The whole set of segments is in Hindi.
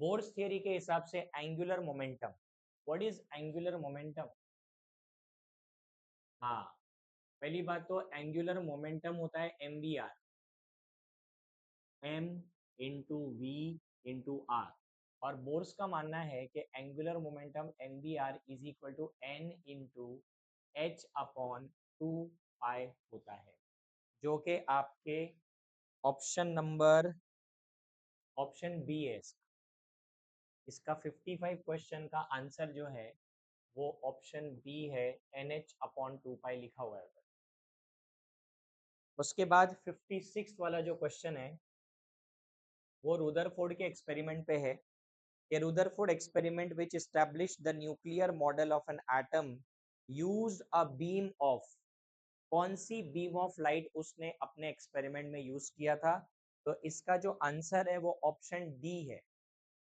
बोर्स थियरी के हिसाब से angular momentum, what is angular momentum? हाँ, पहली बात तो एंगुलर मोमेंटम होता है mvr, m into v into r. और बोर्स का मानना है कि angular momentum mvr is equal to n into h upon 2 pi होता है, जो कि आपके ऑप्शन बी है। इसका 55 क्वेश्चन का आंसर जो है वो ऑप्शन बी है, NH अपॉन 2 पाई लिखा हुआ है। उसके बाद 56 वाला जो क्वेश्चन है वो रुदरफोर्ड के एक्सपेरिमेंट पे है कि Rutherford experiment which established the nuclear model of an atom used a beam of, कौन सी बीम ऑफ लाइट उसने अपने एक्सपेरिमेंट में यूज किया था? तो इसका जो आंसर है वो ऑप्शन डी है,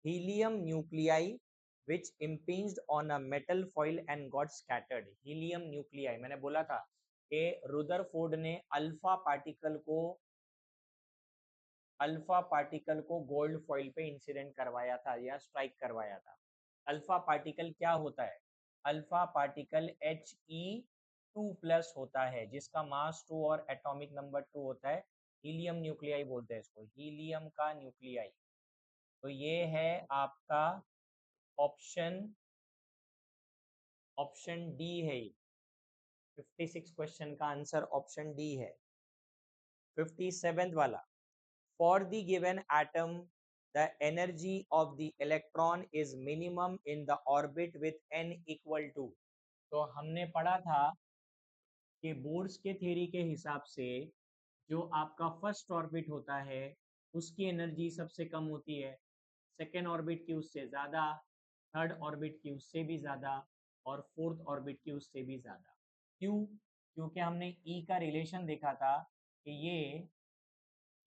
helium nuclei which impinged on a metal foil and got scattered। Helium nuclei, मैंने बोला था कि रुदरफोर्ड ने अल्फा पार्टिकल को गोल्ड फॉइल पे इंसिडेंट करवाया था या स्ट्राइक करवाया था। अल्फा पार्टिकल क्या होता है? अल्फा पार्टिकल He2+ होता है, जिसका मास 2 और एटॉमिक नंबर 2 होता है। हीलियम न्यूक्लियाई बोलते हैं इसको, हीलियम का न्यूक्लियाई। तो ये है आपका ऑप्शन ऑप्शन डी है। 56 क्वेश्चन का आंसर ऑप्शन डी है। 57 वाला, for the given atom the energy of the electron is minimum in the orbit with n equal to. तो हमने पढ़ा था कि बोर्स के थ्योरी के हिसाब से जो आपका फर्स्ट ऑर्बिट होता है उसकी एनर्जी सबसे कम होती है, सेकेंड ऑर्बिट की उससे ज़्यादा, थर्ड ऑर्बिट की उससे भी ज़्यादा, और फोर्थ ऑर्बिट की उससे भी ज़्यादा। क्यों? क्योंकि हमने ई का रिलेशन देखा था कि ये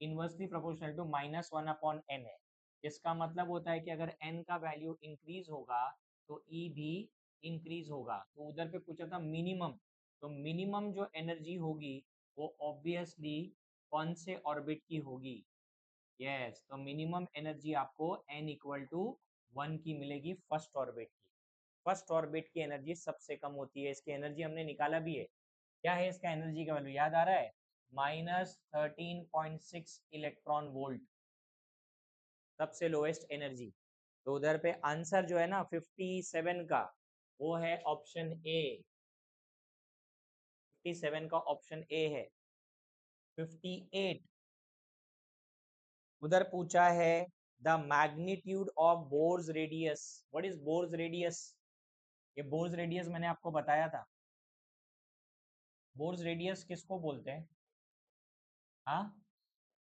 इनवर्सली प्रोपोर्शनल टू -1/n है। इसका मतलब होता है कि अगर n का वैल्यू इंक्रीज होगा तो e भी इंक्रीज होगा। तो उधर पे पूछा था मिनिमम, तो मिनिमम जो एनर्जी होगी वो ऑब्वियसली कौन से ऑर्बिट की होगी? यस, तो मिनिमम एनर्जी आपको n इक्वल टू 1 की मिलेगी फर्स्ट ऑर्बिट की। फर्स्ट ऑर्बिट की एनर्जी सबसे कम होती है। इसकी एनर्जी हमने निकाला भी है, क्या है इसका एनर्जी का वैल्यू याद आ रहा है? -13.6 इलेक्ट्रॉन वोल्ट, सबसे लोएस्ट एनर्जी। तो उधर पे आंसर जो है ना 57 का वो है ऑप्शन ए। 57 का ऑप्शन ए है। 58 उधर पूछा है the magnitude of Bohr's radius, what is Bohr's radius? ये बोर्स रेडियस मैंने आपको बताया था। बोर्स रेडियस किसको बोलते हैं? हाँ,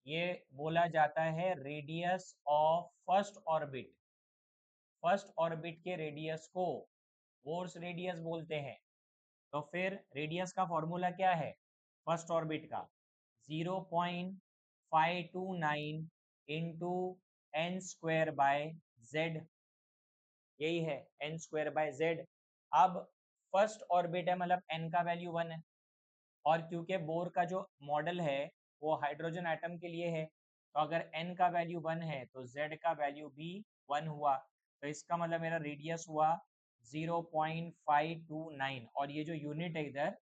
ये बोला जाता है radius of first orbit. First orbit के रेडियस को बोर्स रेडियस बोलते हैं। तो फिर रेडियस का फॉर्मूला क्या है फर्स्ट ऑर्बिट का? 0.529 इंटू n²/z, यही है n²/z। अब फर्स्ट ऑर्बिट है मतलब n का वैल्यू 1 है, और क्योंकि बोर का जो मॉडल है वो हाइड्रोजन एटम के लिए है, तो अगर n का वैल्यू 1 है तो z का वैल्यू भी 1 हुआ। तो इसका मतलब मेरा रेडियस हुआ 0.529, और ये जो यूनिट है इधर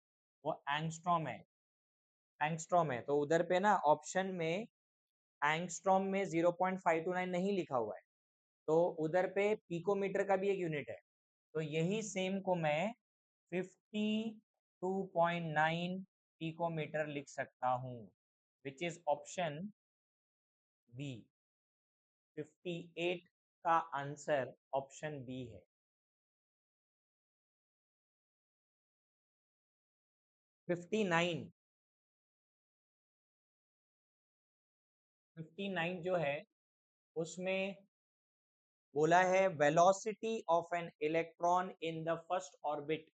वो एंगस्ट्रॉम है। एंगस्ट्रॉम है, तो उधर पे ना ऑप्शन में एंगस्ट्रॉम में 0.529 नहीं लिखा हुआ है, तो उधर पे पिकोमीटर का भी एक यूनिट है। तो यही सेम को मैं 52.9 पिकोमीटर लिख सकता हूँ, विच इज ऑप्शन बी। 58 का आंसर ऑप्शन बी है। 59 जो है उसमें बोला है velocity of an electron in the first orbit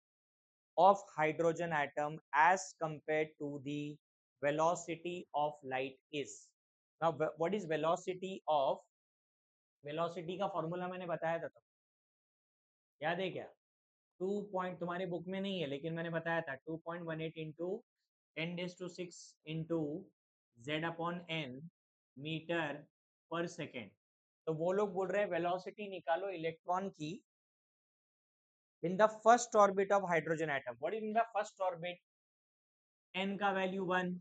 of hydrogen atom as compared to the velocity of light is। Now what is velocity of, velocity का फॉर्मूला मैंने बताया था, तो याद है क्या? 2 पॉइंट, तुम्हारे बुक में नहीं है लेकिन मैंने बताया था, 2.18 into 10⁶ into z upon n metre पर सेकेंड। तो वो लोग बोल रहे हैं वेलोसिटी निकालो इलेक्ट्रॉन की in the first orbit of hydrogen atom. What is in the first orbit? n का वैल्यू 1,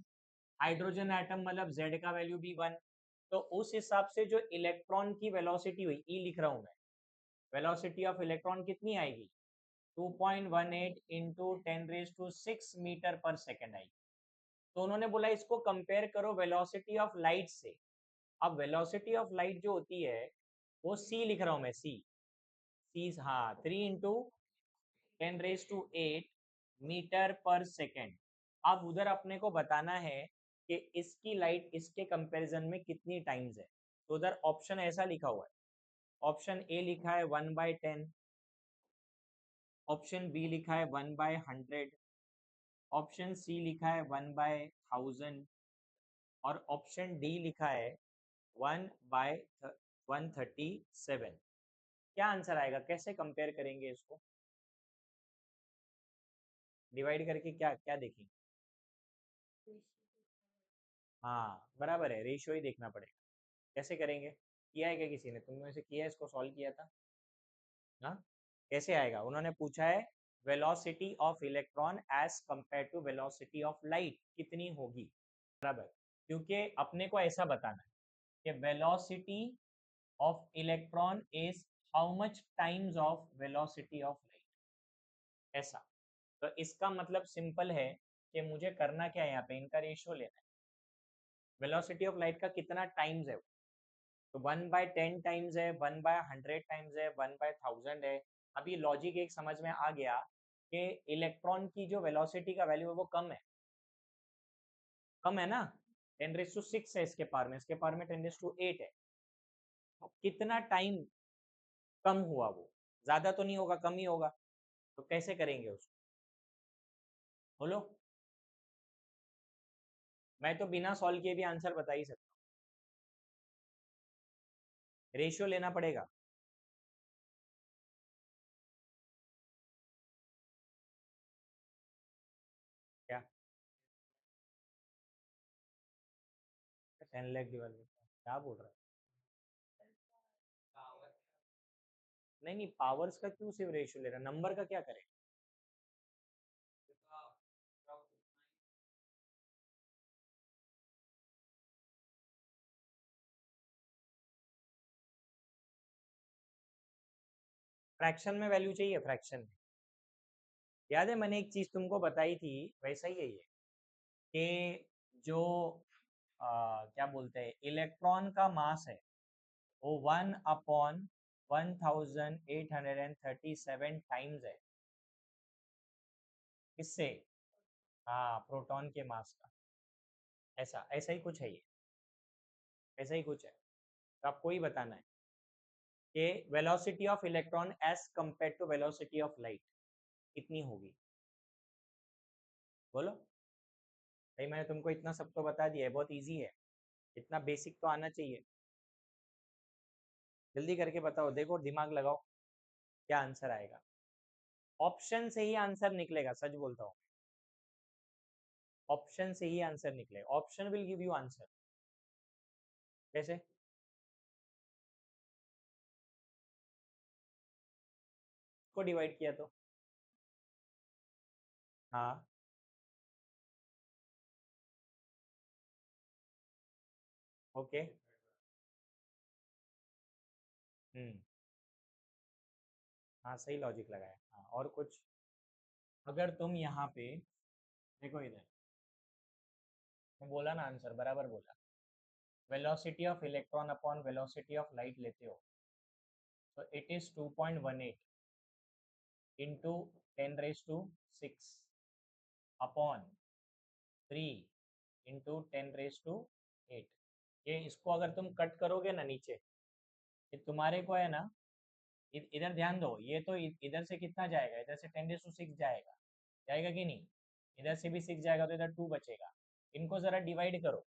हाइड्रोजन एटम मतलब z का वैल्यू भी 1. तो उस हिसाब से जो इलेक्ट्रॉन की वेलोसिटी हुई, ई लिख रहा हूं मैं, वेलोसिटी ऑफ इलेक्ट्रॉन कितनी आएगी? 2.18 इंटू 10⁶ मीटर पर सेकेंड आएगी. तो उन्होंने बोला इसको कंपेयर करो वेलोसिटी ऑफ लाइट से. अब वेलोसिटी ऑफ लाइट जो होती है वो c लिख रहा हूं मैं, c, हाँ, 3 इंटू 10⁸ मीटर पर सेकेंड. अब उधर अपने को बताना है कि इसकी लाइट इसके कंपैरिजन में कितनी टाइम्स है. तो उधर ऑप्शन ऐसा लिखा हुआ है. ऑप्शन ए लिखा है 1/10, ऑप्शन बी लिखा है 1/100, ऑप्शन सी लिखा है 1/1000 और ऑप्शन डी लिखा है 1/137. क्या आंसर आएगा? कैसे कंपेयर करेंगे इसको? डिवाइड करके क्या क्या देखेंगे? हाँ बराबर है, रेशियो ही देखना पड़ेगा. कैसे करेंगे? किया है क्या किसी ने? तुमने से किया है, इसको सॉल्व किया था? हाँ, कैसे आएगा? उन्होंने पूछा है velocity of electron as compare to velocity of light कितनी होगी. बराबर, क्योंकि अपने को ऐसा बताना है कि velocity of electron is how much times of velocity of light. ऐसा. तो इसका मतलब सिंपल है कि मुझे करना क्या है, यहाँ पे इनका रेशियो लेना है. वेलोसिटी ऑफ लाइट का कितना टाइम्स है? तो 1/10 टाइम्स है, 1/100 टाइम्स है, 1/1000 है. अभी लॉजिक एक समझ में आ गया कि इलेक्ट्रॉन की जो वेलोसिटी का वैल्यू है वो कम है ना. 10⁶ है इसके पावर में, इसके पावर में 10⁸ है. तो कितना टाइम कम हुआ? वो ज्यादा तो नहीं होगा, कम ही होगा. तो कैसे करेंगे उसको? बोलो. मैं तो बिना सॉल्व किए भी आंसर बता ही सकता हूँ. रेशियो लेना पड़ेगा. क्या? 10 लाख डिवाइड, क्या बोल रहा है? नहीं नहीं, पावर्स का क्यों सिर्फ रेशियो ले रहा है? नंबर का क्या करें? फ्रैक्शन में वैल्यू चाहिए, फ्रैक्शन में. याद है मैंने एक चीज तुमको बताई थी, वैसा ही है ये, कि जो क्या बोलते हैं, इलेक्ट्रॉन का मास है वो 1/1837 टाइम्स है. किससे? हाँ, प्रोटॉन के मास का. ऐसा ऐसा ही कुछ है ये. ऐसा ही कुछ है. तो आपको ही बताना है कि velocity of electron as compare to velocity of light कितनी होगी. बोलो. भाई मैंने तुमको इतना सब तो बता दिया है, बहुत इजी है. इतना बेसिक तो आना चाहिए. जल्दी करके बताओ, देखो दिमाग लगाओ, क्या आंसर आएगा. ऑप्शन से ही आंसर निकलेगा, सच बोलता हूँ. ऑप्शन से ही आंसर निकलेगा. Option will give you answer. कैसे? को डिवाइड किया तो? हाँ. ओके. हम्म. हाँ, सही लॉजिक लगाया. हाँ, और कुछ? अगर तुम यहाँ पे देखो इधर, मैं बोला ना आंसर, बराबर बोला. Velocity of electron upon velocity of light लेते हो तो it is 2.18 into 10⁶ upon 3 into 10⁸. ये इसको अगर तुम कट करोगे ना नीचे, ये तुम्हारे को है ना, इधर ध्यान दो, ये तो इधर से कितना जाएगा? इधर से 10⁶ जाएगा. जाएगा कि नहीं? इधर से भी 6 जाएगा तो इधर 2 बचेगा. इनको जरा डिवाइड करो.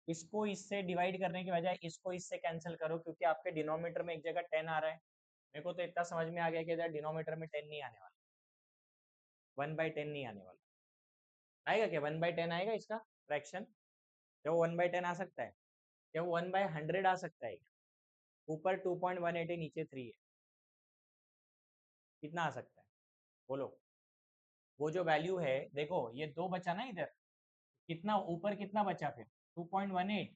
इसको इससे डिवाइड करने के बजाय इसको इससे कैंसिल करो, क्योंकि आपके डिनोमीटर में एक जगह 10 आ रहा है. मेरे को तो इतना समझ में आ गया कि इधर डिनोमीटर में 10 नहीं आने वाला, 1/10 नहीं आने वाला. आएगा क्या? 1/10 आएगा इसका फ्रैक्शन? क्या वो 1/10 आ सकता है? क्या वो 1/100 आ सकता है? ऊपर 2.18 है, नीचे 3 है, कितना आ सकता है बोलो? वो जो वैल्यू है देखो, ये 2 बचा ना इधर, कितना ऊपर कितना बचा फिर? 2.18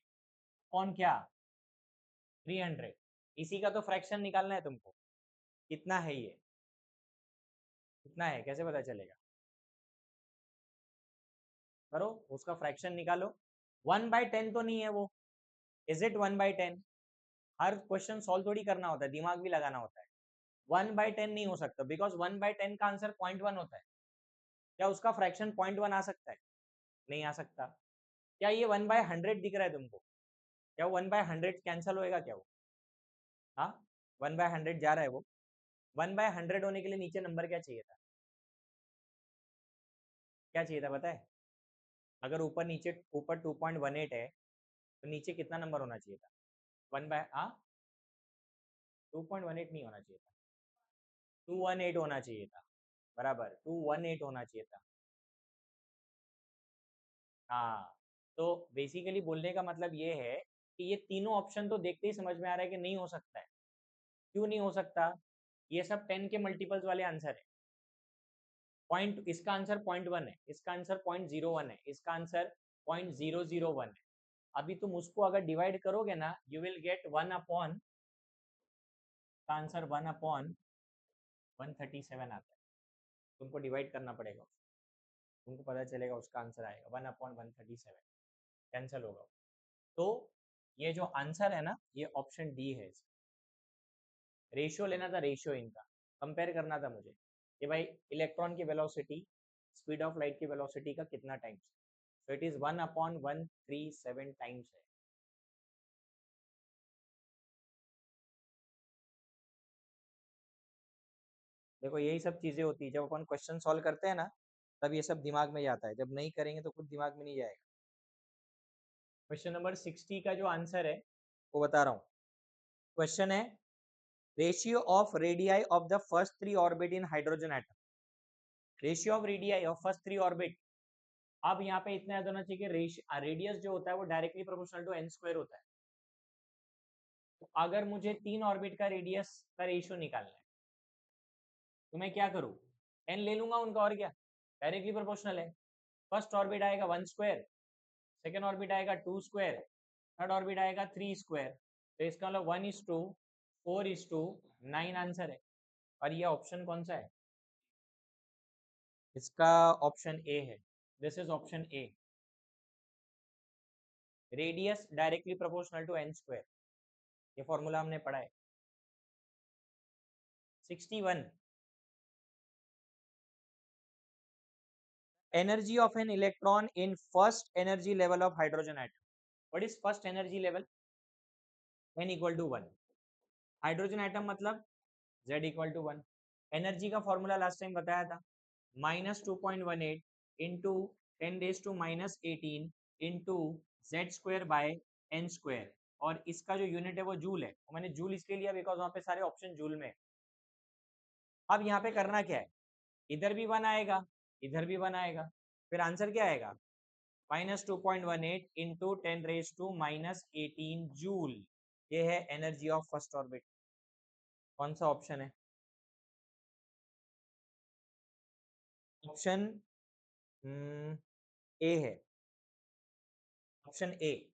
कौन क्या 300, इसी का तो फ्रैक्शन निकालना है तुमको। कितना है ये, कितना है, कैसे पता चलेगा? करो, उसका फ्रैक्शन निकालो। 1/10 तो नहीं है वो, is it 1/10? Her question solve थोड़ी करना होता है, दिमाग भी लगाना होता है। 1/10 नहीं हो सकता, बिकॉज 1/10 का आंसर 0.1 होता है। क्या उसका फ्रैक्शन 0.1 आ सकता है? नहीं आ सकता। क्या ये 1/100 दिख रहा है तुमको? क्या 1/100 कैंसल होएगा क्या वो? हाँ, 1/100 जा रहा है वो। 1/100 होने के लिए नीचे नंबर क्या चाहिए था? क्या चाहिए था पता है? अगर ऊपर नीचे ऊपर 2.18 है तो नीचे कितना नंबर होना चाहिए था? 2.18 नहीं होना चाहिए था, 218 होना चाहिए था। बराबर, 218 होना चाहिए था। हाँ, तो बेसिकली बोलने का मतलब ये है कि ये तीनों ऑप्शन तो देखते ही समझ में आ रहा है कि नहीं हो सकता है। क्यों नहीं हो सकता? ये सब 10 के मल्टीपल्स वाले आंसर है। पॉइंट, इसका आंसर 0.1 है, इसका आंसर 0.01 है, इसका आंसर 0.001 है। अभी तुम उसको अगर डिवाइड करोगे ना, यू विल गेट 1 अपॉन, का आंसर 1/137 आता है। तुमको डिवाइड करना पड़ेगा, तुमको पता चलेगा उसका आंसर आएगा 1/137, कैंसिल होगा। तो ये जो आंसर है ना, ये ऑप्शन डी है। रेशियो लेना था, रेशियो इनका कंपेयर करना था मुझे कि भाई इलेक्ट्रॉन की वेलोसिटी स्पीड ऑफ लाइट की वेलोसिटी का कितना टाइम्स है। तो इट इज 1/137 टाइम्स है। देखो यही सब चीजें होती है, जब अपन क्वेश्चन सॉल्व करते हैं ना, तब ये सब दिमाग में जाता है, जब नहीं करेंगे तो खुद दिमाग में नहीं जाएगा। क्वेश्चन नंबर 60 का जो आंसर है वो बता रहा हूँ। क्वेश्चन है ratio of radii of the first 3 orbit in hydrogen atom. Ratio of radii of first 3 orbit. अब यहाँ पे इतना याद होना चाहिए कि रेडियस जो होता है वो directly proportional to n square होता है। तो अगर मुझे 3 ऑर्बिट का रेडियस का रेशियो निकालना है तो मैं क्या करूँ? एन ले लूंगा उनका, और क्या, डायरेक्टली प्रोपोर्शनल है। फर्स्ट ऑर्बिट आएगा 1 स्क्वायर, सेकेंड ऑर्बिट आएगा 2 स्क्वायर, थर्ड ऑर्बिट आएगा 3 स्क्वायर। तो इसका मतलब 1:4:9 आंसर है। और ये ऑप्शन कौन सा है? इसका ऑप्शन ए है। This is option A, radius directly proportional to n square. ये फॉर्मूला हमने पढ़ा है। 61, energy of an electron in first energy level of hydrogen atom. What is first energy level? n equal to 1. Hydrogen atom मतलब z इक्वल टू 1। एनर्जी का फॉर्मूला लास्ट टाइम बताया था, -2.18 into 10⁻⁻18 into Z square by n square. और इसका जो यूनिट है वो जूल है, और मैंने जूल इसलिए लिया बिकॉज वहां पे सारे ऑप्शन जूल में। अब यहाँ पे करना क्या है, इधर भी 1 आएगा, इधर भी 1 आएगा, फिर आंसर क्या आएगा? -2.18 इंटू 10⁻⁻18 जूल। ये है एनर्जी ऑफ फर्स्ट ऑर्बिट। कौन सा ऑप्शन है? ऑप्शन ए है, ऑप्शन ए,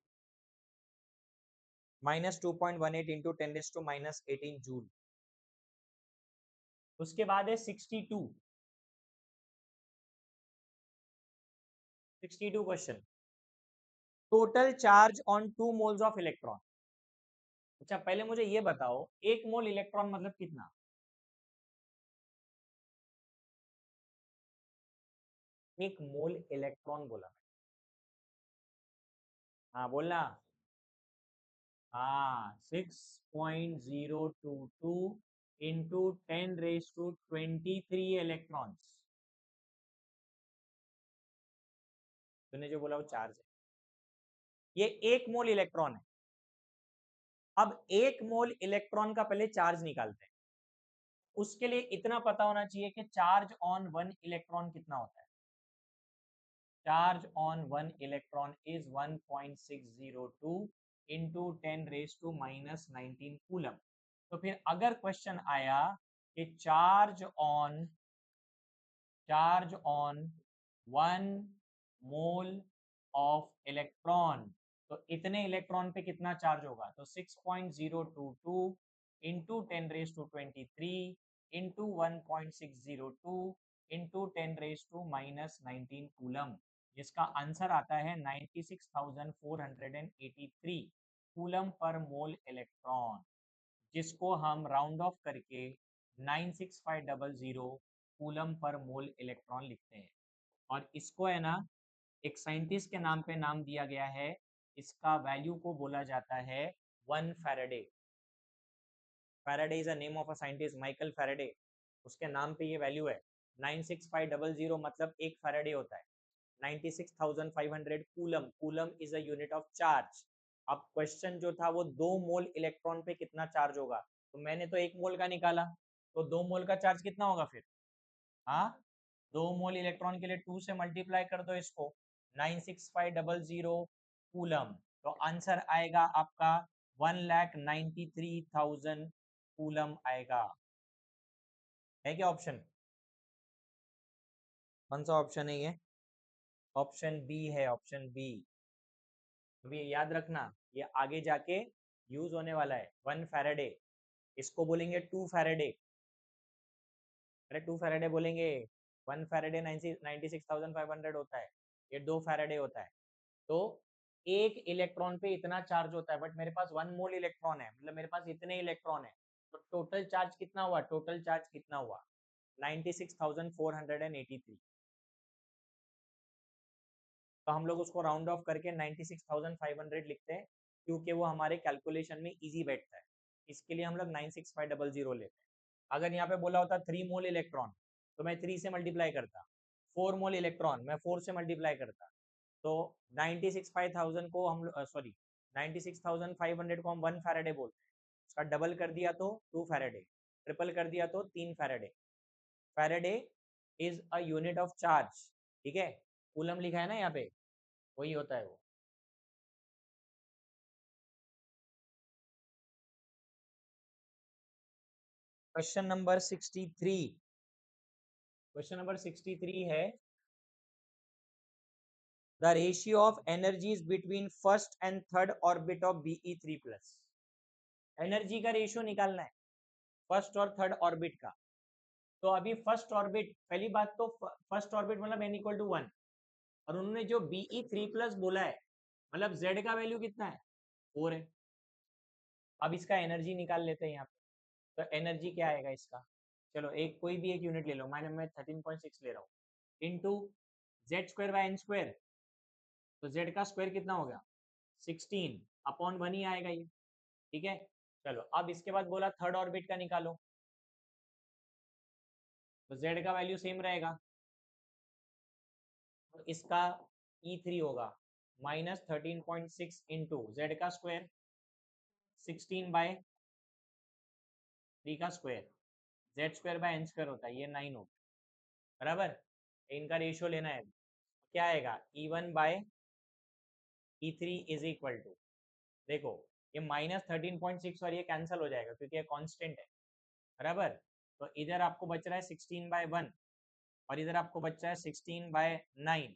-2.18 इंटू 10⁻⁻18 जूल। उसके बाद है 62। 62 question, total charge on 2 moles of electron. अच्छा पहले मुझे ये बताओ, 1 मोल इलेक्ट्रॉन मतलब कितना? 1 मोल इलेक्ट्रॉन बोला मैं। हाँ बोलना। हाँ, 6.022 इंटू 10⁻23 इलेक्ट्रॉन्स। तूने जो बोला वो चार्ज है, ये 1 मोल इलेक्ट्रॉन है। अब 1 मोल इलेक्ट्रॉन का पहले चार्ज निकालते हैं। उसके लिए इतना पता होना चाहिए कि चार्ज ऑन 1 इलेक्ट्रॉन कितना होता है। Charge on 1 electron is 1.602 into 10⁻⁻19 coulomb. तो फिर अगर क्वेश्चन आया कि charge on 1 mole of electron, तो इतने इलेक्ट्रॉन पे कितना चार्ज होगा, तो 6.022 इंटू 10⁻23 इंटू 1.602 इंटू 10⁻⁻19 कूलम, जिसका आंसर आता है 96,483 कूलम पर मोल इलेक्ट्रॉन, जिसको हम राउंड ऑफ करके 96500 कूलम पर मोल इलेक्ट्रॉन लिखते हैं। और इसको है ना एक साइंटिस्ट के नाम पे नाम दिया गया है, इसका वैल्यू को बोला जाता है 1 Faraday. Faraday is a name of a scientist, Michael Faraday, उसके नाम पे ये वैल्यू है। 96500 मतलब 1 फैराडे होता है। 96,500 coulomb, coulomb is a unit of charge. अब क्वेश्चन जो था वो 2 मोल इलेक्ट्रॉन पे कितना चार्ज होगा, तो मैंने तो 1 मोल का निकाला, तो 2 मोल का चार्ज कितना होगा फिर, हाँ 2 मोल इलेक्ट्रॉन के लिए 2 से मल्टीप्लाई कर दो इसको, 96500 कूलम, तो आंसर आएगा आपका 1,93,000 कूलम आएगा। है क्या ऑप्शन, कौन सा ऑप्शन है ये, ऑप्शन बी है, ऑप्शन बी। अभी याद रखना, ये आगे जाके यूज होने वाला है। 1 फैराडे, इसको बोलेंगे 2 फैराडे, अरे 2 फैराडे बोलेंगे, 1 फैराडे 96,500 होता है, ये 2 फैराडे होता है। तो एक इलेक्ट्रॉन पे इतना चार्ज होता है, बट मेरे पास 1 मोल इलेक्ट्रॉन है, मतलब मेरे पास इतने इलेक्ट्रॉन है, तो टोटल चार्ज कितना हुआ, टोटल चार्ज कितना हुआ 96,483। तो हम लोग उसको राउंड ऑफ करके 96,500 लिखते हैं, क्योंकि वो हमारे कैलकुलेशन में इजी बैठता है, इसके लिए हम लोग 96500 लेते हैं। अगर यहाँ पे बोला होता 3 मोल इलेक्ट्रॉन, तो मैं 3 से मल्टीप्लाई करता, 4 मोल इलेक्ट्रॉन मैं 4 से मल्टीप्लाई करता, तो 96,500 को हम सॉरी 96,500 को हम 1 फैराडे बोलते हैं, उसका डबल कर दिया तो 2 फैराडे, ट्रिपल कर दिया तो 3 Faraday. Faraday is a unit of charge, ठीक है, कूलम लिखा है ना यहाँ पे, वही होता है वो। क्वेश्चन नंबर 63, क्वेश्चन नंबर 63 है the ratio of energies between first and third orbit of Be3+। Energy का रेशियो निकालना है फर्स्ट और थर्ड ऑर्बिट का। तो अभी फर्स्ट ऑर्बिट, पहली बात तो फर्स्ट ऑर्बिट मतलब n=1, और उन्होंने जो Be3+ बोला है, मतलब z का वैल्यू कितना है, 4 है। अब इसका एनर्जी निकाल लेते हैं यहाँ पे, तो एनर्जी क्या आएगा इसका, चलो एक कोई भी एक यूनिट ले लो, मैं 13.6 ले रहा हूँ, इंटू z²/n², तो z का स्क्वायर कितना हो गया 16 अपॉन 1 ही आएगा ये, ठीक है। चलो अब इसके बाद बोला थर्ड ऑर्बिट का निकालो, तो z का वैल्यू सेम रहेगा, तो इसका E3 होगा -13.6 इंटू जेड का स्क्वायर 16/3 का स्क्वायर, z²/n² होता है, ये 9 होगा, बराबर। इनका रेशियो लेना है, क्या आएगा E1/E3 इज इक्वल टू, देखो ये -13.6 और ये कैंसिल हो जाएगा क्योंकि ये कांस्टेंट है, बराबर। तो इधर आपको बच रहा है 16/1 और इधर आपको बच रहा है 16/9,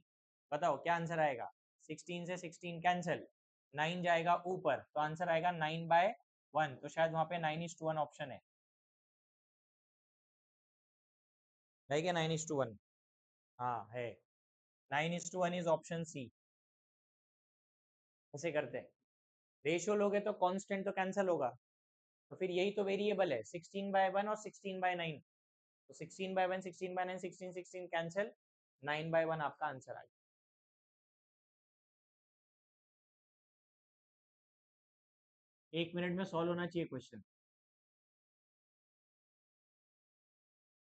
बताओ क्या आंसर आएगा, 16 से 16 कैंसिल, 9 जाएगा ऊपर, तो आंसर आएगा 9/1, तो शायद वहां पे 9:1 ऑप्शन है क्या 9:1, हाँ है, 9:1 इज ऑप्शन सी। ऐसे करते हैं, रेशियो लोगे तो कांस्टेंट तो कैंसिल होगा, तो फिर यही तो वेरिएबल है 16/1 और 16/9, तो 16/1 16/9 16 16 कैंसिल, 9/1 आपका आंसर आ गया। एक मिनट में सॉल्व होना चाहिए question.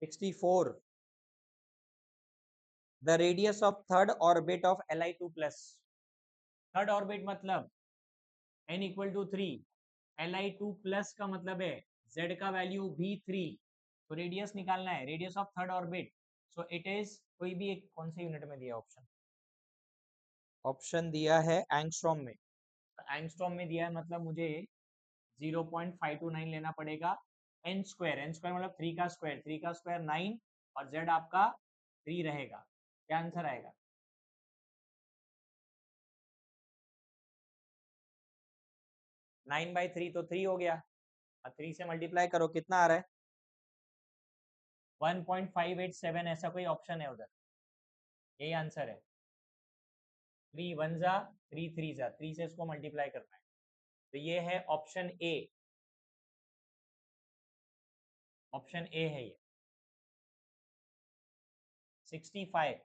64 the radius of third orbit of Li2+। Third orbit मतलब n=3, Li2+ का मतलब है z का वैल्यू V3, तो रेडियस निकालना है, radius of third orbit, so it is, कोई भी एक कौन से यूनिट में दिया ऑप्शन, ऑप्शन दिया है एंगस्ट्रॉम में, एंगस्ट्रॉम में दिया है, मतलब मुझे 0.529 लेना पड़ेगा एन स्क्वायर मतलब 3 का स्क्वायर, 3 का स्क्वायर 9 और जेड आपका 3 रहेगा। क्या आंसर आएगा? 9/3 तो 3 हो गया, और 3 से मल्टीप्लाई करो, कितना आ रहा है? 1.587। ऐसा कोई ऑप्शन है उधर? यही आंसर है। 3 1 जा 3 3 जा 3 से इसको मल्टीप्लाई करना है, तो ये है ऑप्शन ए। ऑप्शन ए है ये 65।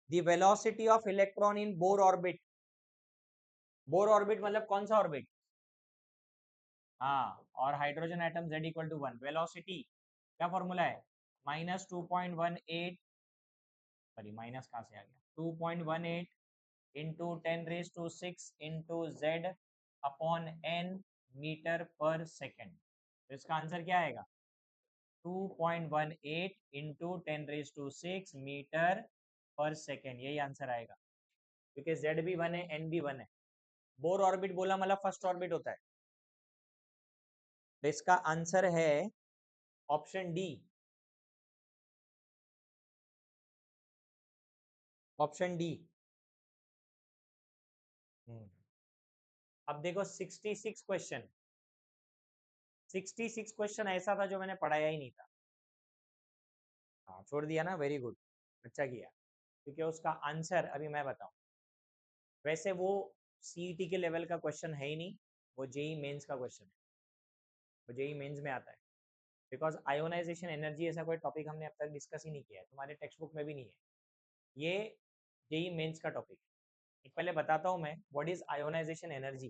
The velocity of electron in Bohr orbit. Bohr orbit मतलब कौन सा ऑर्बिट? हाँ, और hydrogen atom z equal to 1। Velocity क्या फॉर्मूला है? -2.18, सॉरी माइनस कहाँ से आ गया, 2.18 into 10⁻⁶ into Z upon N metre पर सेकेंड। तो इसका आंसर क्या आएगा? 2.18 इंटू 10⁻⁶ मीटर पर सेकेंड, यही आंसर आएगा, क्योंकि जेड भी 1 है, एन भी 1 है। बोर ऑर्बिट बोला मतलब फर्स्ट ऑर्बिट होता है, तो इसका आंसर है ऑप्शन डी। Option D. अब देखो 66 क्वेश्चन, 66 क्वेश्चन ऐसा था जो मैंने पढ़ाया ही नहीं था। हाँ, छोड़ दिया ना, वेरी गुड, अच्छा किया, क्योंकि उसका आंसर अभी मैं बताऊं। वैसे वो सीईटी के लेवल का क्वेश्चन है ही नहीं, वो जेई मेंस का क्वेश्चन है, वो जेई मेंस में आता है। बिकॉज आयोनाइजेशन एनर्जी ऐसा कोई टॉपिक हमने अब तक डिस्कस ही नहीं किया है, तुम्हारे टेक्स्ट बुक में भी नहीं है, ये जेई मेंस का टॉपिक है। पहले बताता हूँ मैं व्हाट इज आयोनाइजेशन एनर्जी।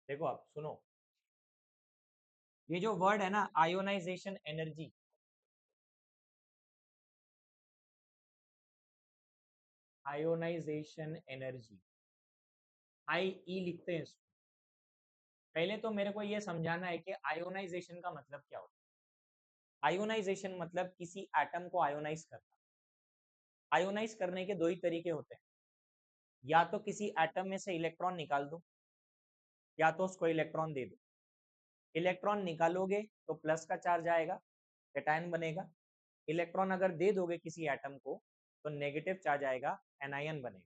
देखो आप सुनो, ये जो वर्ड है ना आयोनाइजेशन एनर्जी, आयोनाइजेशन एनर्जी, आई ई लिखते हैं इसको। पहले तो मेरे को ये समझाना है कि आयोनाइजेशन का मतलब क्या होता है। आयोनाइजेशन मतलब किसी एटम को आयोनाइज करना। आयोनाइज करने के दो ही तरीके होते हैं, या तो किसी एटम में से इलेक्ट्रॉन निकाल दो, या तो उसको इलेक्ट्रॉन दे दो। इलेक्ट्रॉन निकालोगे तो प्लस का चार्ज आएगा, कैटायन बनेगा। इलेक्ट्रॉन अगर दे दोगे किसी एटम को तो नेगेटिव चार्ज आएगा, एनायन बनेगा।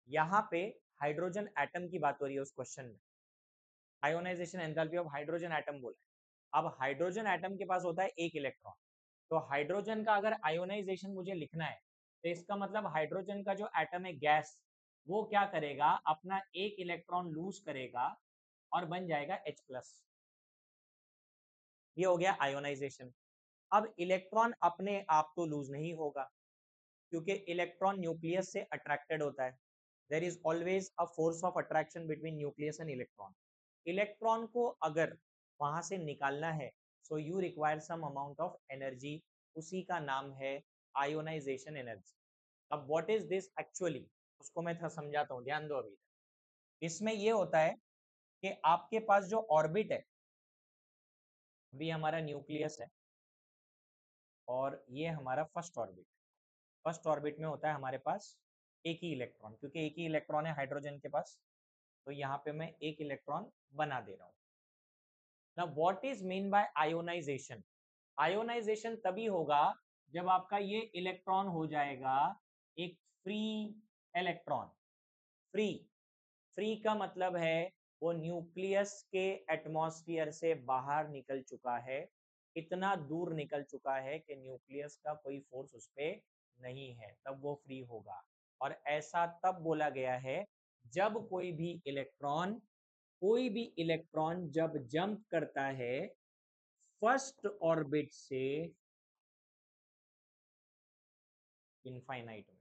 यहाँ पे हाइड्रोजन एटम की बात हो रही है उस क्वेश्चन में, ionisation enthalpy of hydrogen atom बोला है। अब हाइड्रोजन एटम के पास होता है एक इलेक्ट्रॉन, तो हाइड्रोजन का अगर आयोनाइजेशन मुझे लिखना है, तो इसका मतलब हाइड्रोजन का जो एटम है गैस, वो क्या करेगा, अपना एक इलेक्ट्रॉन लूज करेगा और बन जाएगा H+। ये हो गया आयोनाइजेशन। अब इलेक्ट्रॉन अपने आप तो लूज नहीं होगा, क्योंकि इलेक्ट्रॉन न्यूक्लियस से अट्रैक्टेड होता है। There is always a force of attraction between nucleus and electron. Electron को अगर वहां से निकालना है, so you require some amount of energy, उसी का नाम है आयोनाइजेशन एनर्जी। अब व्हाट इज दिस एक्चुअली, उसको मैं थोड़ा समझाता हूँ, ध्यान दो। अभी इसमें ये होता है कि आपके पास जो ऑर्बिट है, अभी हमारा न्यूक्लियस है और ये हमारा फर्स्ट ऑर्बिट। फर्स्ट ऑर्बिट में होता है हमारे पास एक ही इलेक्ट्रॉन, क्योंकि एक ही इलेक्ट्रॉन है हाइड्रोजन के पास, तो यहाँ पे मैं एक इलेक्ट्रॉन बना दे रहा हूँ। ना what is mean by ionisation? Ionisation तभी होगा जब आपका ये इलेक्ट्रॉन हो जाएगा एक फ्री इलेक्ट्रॉन। फ्री, फ्री का मतलब है वो न्यूक्लियस के एटमॉस्फेयर से बाहर निकल चुका है, इतना दूर निकल चुका है कि न्यूक्लियस का कोई फोर्स उस पर नहीं है, तब वो फ्री होगा। और ऐसा तब बोला गया है जब कोई भी इलेक्ट्रॉन जब जंप करता है फर्स्ट ऑर्बिट से इनफाइनाइट में।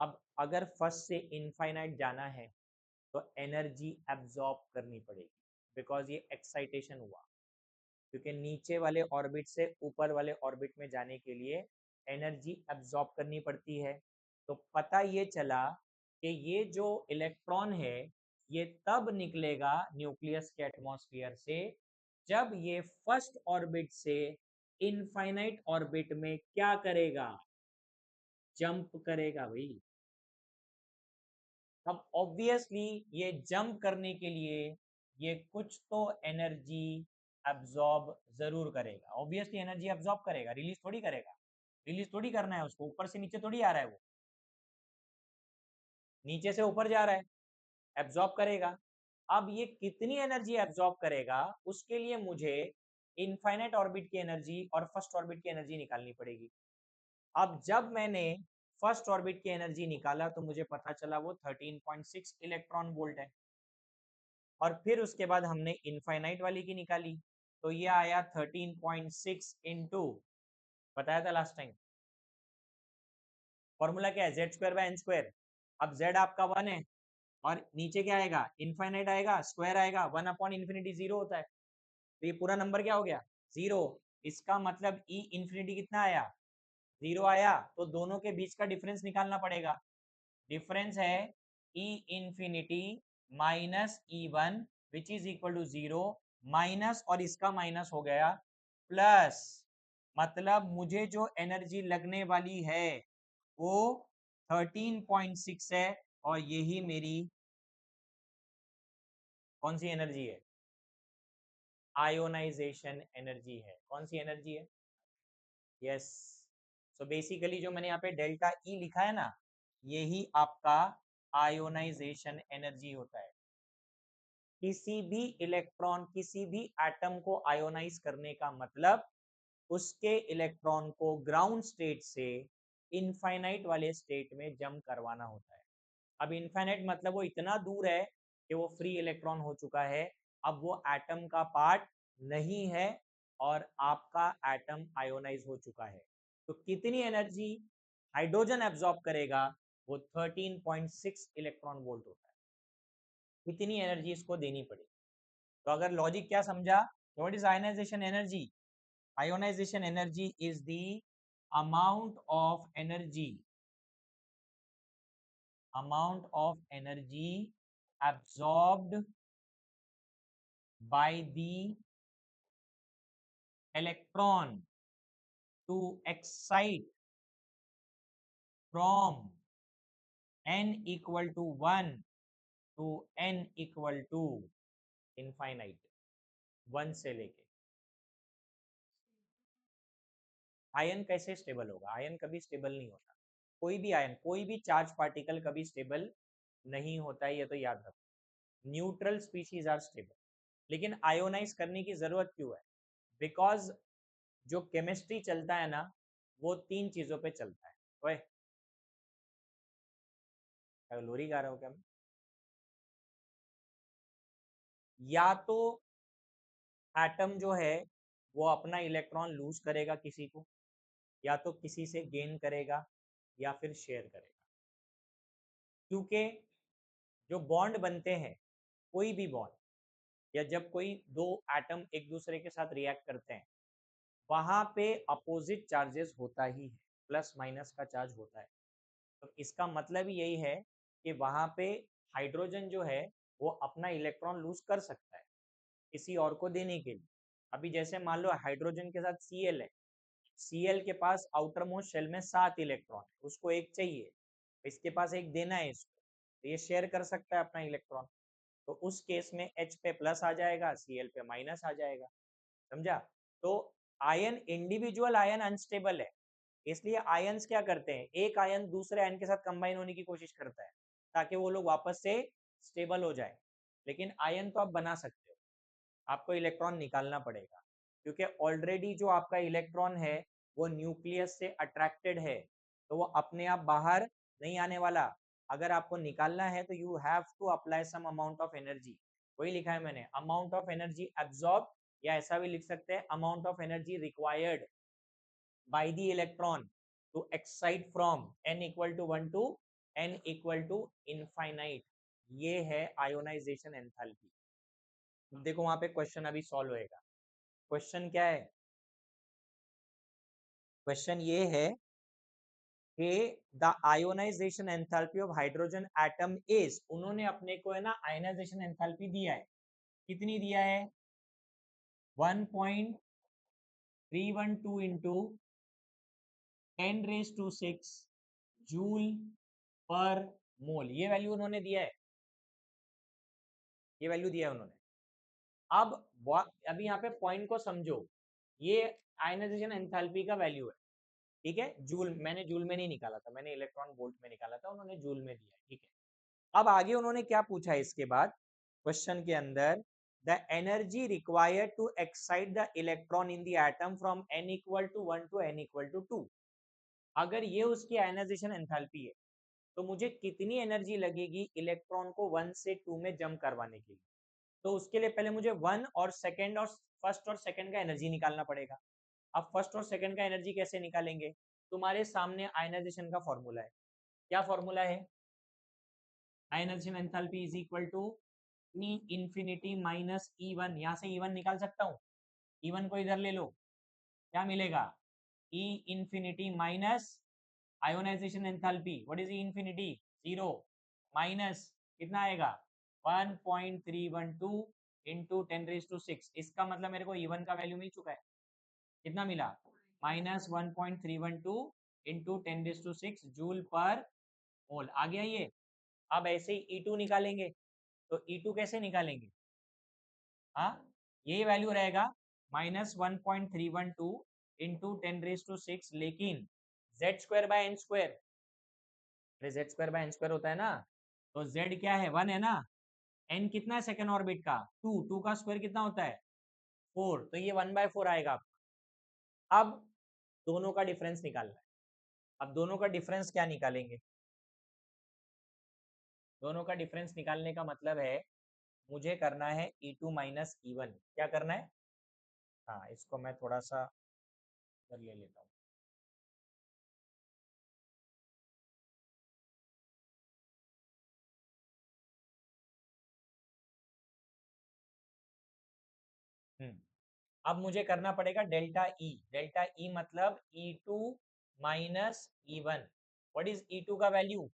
अब अगर फर्स्ट से इनफाइनाइट जाना है तो एनर्जी एब्जॉर्ब करनी पड़ेगी, बिकॉज ये एक्साइटेशन हुआ, क्योंकि नीचे वाले ऑर्बिट से ऊपर वाले ऑर्बिट में जाने के लिए एनर्जी एब्जॉर्ब करनी पड़ती है। तो पता ये चला कि ये जो इलेक्ट्रॉन है ये तब निकलेगा न्यूक्लियस के एटमॉस्फेयर से जब ये फर्स्ट ऑर्बिट से इनफाइनाइट ऑर्बिट में क्या करेगा, जंप करेगा भाई। अब ऑब्वियसली ये जंप करने के लिए ये कुछ तो एनर्जी एब्जॉर्ब जरूर करेगा, ऑब्वियसली एनर्जी एब्जॉर्ब करेगा, रिलीज थोड़ी करेगा। रिलीज थोड़ी करना है उसको, ऊपर से नीचे थोड़ी आ रहा है वो, नीचे से ऊपर जा रहा है, एब्जॉर्ब करेगा। अब ये कितनी एनर्जी एब्जॉर्ब करेगा उसके लिए मुझे इनफाइनाइट ऑर्बिट की एनर्जी और फर्स्ट ऑर्बिट की एनर्जी निकालनी पड़ेगी। अब जब मैंने फर्स्ट ऑर्बिट की एनर्जी निकाला तो मुझे पता चला वो 13.6 इलेक्ट्रॉन वोल्ट है, और फिर उसके बाद हमने इनफाइनाइट वाली की निकाली तो ये आया 13.6 इंटू, बताया था लास्ट टाइम, फॉर्मूला क्या है, Z square by n square. अब जेड आपका 1 है और नीचे क्या आएगा, इनफाइनाइट आएगा, स्क्वायर आएगा, 1 अपॉन इन्फिनिटी 0 होता है, तो ये पूरा नंबर क्या हो गया, 0। इसका मतलब ई इन्फिनिटी कितना आया, 0 आया, तो दोनों के बीच का डिफरेंस निकालना पड़ेगा। डिफरेंस है E infinity minus E one which is equal to 0, minus और इसका माइनस हो गया प्लस, मतलब मुझे जो एनर्जी लगने वाली है वो 13.6 है, और यही मेरी कौन सी एनर्जी है, आयोनाइजेशन एनर्जी है। कौन सी एनर्जी है, यस। सो बेसिकली जो मैंने यहाँ पे डेल्टा ई लिखा है ना, यही आपका आयोनाइजेशन एनर्जी होता है। किसी भी इलेक्ट्रॉन, किसी भी एटम को आयोनाइज करने का मतलब उसके इलेक्ट्रॉन को ग्राउंड स्टेट से इनफाइनाइट वाले स्टेट में जंप करवाना होता है। अब इनफाइनाइट मतलब वो इतना दूर है कि वो फ्री इलेक्ट्रॉन हो चुका है, अब वो एटम का पार्ट नहीं है और आपका एटम आयोनाइज हो चुका है। तो कितनी एनर्जी हाइड्रोजन एब्जॉर्ब करेगा, वो 13.6 इलेक्ट्रॉन वोल्ट होता है। इतनी एनर्जी इसको देनी पड़ेगी। तो अगर लॉजिक क्या समझा, what is ionisation energy, ionisation energy is the amount of energy, amount of energy absorbed by the electron to excite from n equal to 1 to n equal to infinite, 1 से लेके। आयन कैसे स्टेबल होगा, आयन कभी स्टेबल नहीं होता, कोई भी आयन, कोई भी चार्ज पार्टिकल कभी स्टेबल नहीं होता है, ये तो याद रखो। न्यूट्रल स्पीशीज आर स्टेबल, लेकिन आयोनाइज करने की जरूरत क्यों है, बिकॉज जो केमिस्ट्री चलता है ना वो 3 चीजों पे चलता है। ओए लोरी गा रहा हूँ क्या मैं, या तो एटम जो है वो अपना इलेक्ट्रॉन लूज करेगा किसी को, या तो किसी से गेन करेगा, या फिर शेयर करेगा। क्योंकि जो बॉन्ड बनते हैं, कोई भी बॉन्ड, या जब कोई दो एटम एक दूसरे के साथ रिएक्ट करते हैं, वहां पे अपोजिट चार्जेस होता ही है, प्लस माइनस का चार्ज होता है। तो इसका मतलब ही यही है कि वहां पे हाइड्रोजन जो है वो अपना इलेक्ट्रॉन लूज कर सकता है किसी और को देने के लिए। अभी जैसे मान लो हाइड्रोजन के साथ Cl है, Cl के पास आउटर मोस्ट शेल में 7 इलेक्ट्रॉन है, उसको एक चाहिए, इसके पास एक देना है इसको, तो ये शेयर कर सकता है अपना इलेक्ट्रॉन। तो उस केस में H पे प्लस आ जाएगा, Cl पे माइनस आ जाएगा, समझा। तो आयन, इंडिविजुअल आयन अनस्टेबल है, इसलिए आयंस क्या करते हैं, एक आयन दूसरे आयन के साथ कंबाइन होने की कोशिश करता है ताकि वो लोग वापस से स्टेबल हो जाए। लेकिन आयन तो आप बना सकते हो, आपको इलेक्ट्रॉन निकालना पड़ेगा, क्योंकि ऑलरेडी जो आपका इलेक्ट्रॉन है वो न्यूक्लियस से अट्रैक्टेड है, तो वो अपने आप बाहर नहीं आने वाला। अगर आपको निकालना है तो you have to apply some amount of energy, वही लिखा है मैंने, अमाउंट ऑफ एनर्जी एब्जॉर्ब, या ऐसा भी लिख सकते हैं amount of energy required by the electron to excite from n equal to 1 to n equal to infinite। ये है आयोनाइजेशन एंथैल्पी। देखो वहां पे क्वेश्चन अभी सॉल्व होएगा। क्वेश्चन क्या है, क्वेश्चन ये है कि the ionisation enthalpy of hydrogen atom is, उन्होंने अपने को है ना आयोनाइजेशन एंथैल्पी दिया है, कितनी दिया है, 1.312 इंटू 10 raised to 6 जूल पर मोल, ये वैल्यू उन्होंने दिया है, ये वैल्यू दिया है उन्होंने। अभी यहाँ पे पॉइंट को समझो, ये आयनाइजेशन एंथैल्पी का वैल्यू है, ठीक है। जूल, मैंने जूल में नहीं निकाला था, मैंने इलेक्ट्रॉन वोल्ट में निकाला था, उन्होंने जूल में दिया है, ठीक है। अब आगे उन्होंने क्या पूछा है इसके बाद क्वेश्चन के अंदर, the energy required to excite the electron in the atom from n equal to 1 to n equal to 2। अगर ये उसकी आयनाइजेशन एंथैल्पी है तो मुझे कितनी एनर्जी लगेगी इलेक्ट्रॉन को 1 से 2 में जंप करवाने के लिए। तो उसके लिए पहले मुझे 1 और सेकंड और फर्स्ट और सेकंड का एनर्जी निकालना पड़ेगा। अब फर्स्ट और सेकंड का एनर्जी कैसे निकालेंगे? तुम्हारे सामने आयनाइजेशन का फॉर्मूला है। क्या फॉर्मूला है? Ionisation enthalpy is equal to E infinity minus E1। यहाँ से E1 निकाल सकता हूँ, E1 को इधर ले लो, क्या मिलेगा? E infinity minus ionisation enthalpy, what is E infinity? 0 minus कितना आएगा? 1.312 इंटू 10⁶। इसका मतलब मेरे को E1 का वैल्यू मिल चुका है, कितना मिला? -1.312 इंटू 10⁶ जूल पर मोल। आ गया ये। अब ऐसे ही E2 निकालेंगे, तो E2 कैसे निकालेंगे? हाँ, यही वैल्यू रहेगा -1.312 इंटू 10⁶, लेकिन z²/n², अरे z²/n² होता है ना, तो z क्या है? 1 है ना, n कितना है सेकंड ऑर्बिट का? 2, 2 का स्क्वायर कितना होता है? 4, तो ये 1/4 आएगा। अब दोनों का डिफरेंस निकालना है। अब दोनों का डिफरेंस क्या निकालेंगे? दोनों का डिफरेंस निकालने का मतलब है मुझे करना है E2 माइनस E1। क्या करना है? हाँ, इसको मैं थोड़ा सा इधर ले लेता हूँ। अब मुझे करना पड़ेगा डेल्टा ई। डेल्टा ई मतलब E2 minus E1। What is E2 का वैल्यू?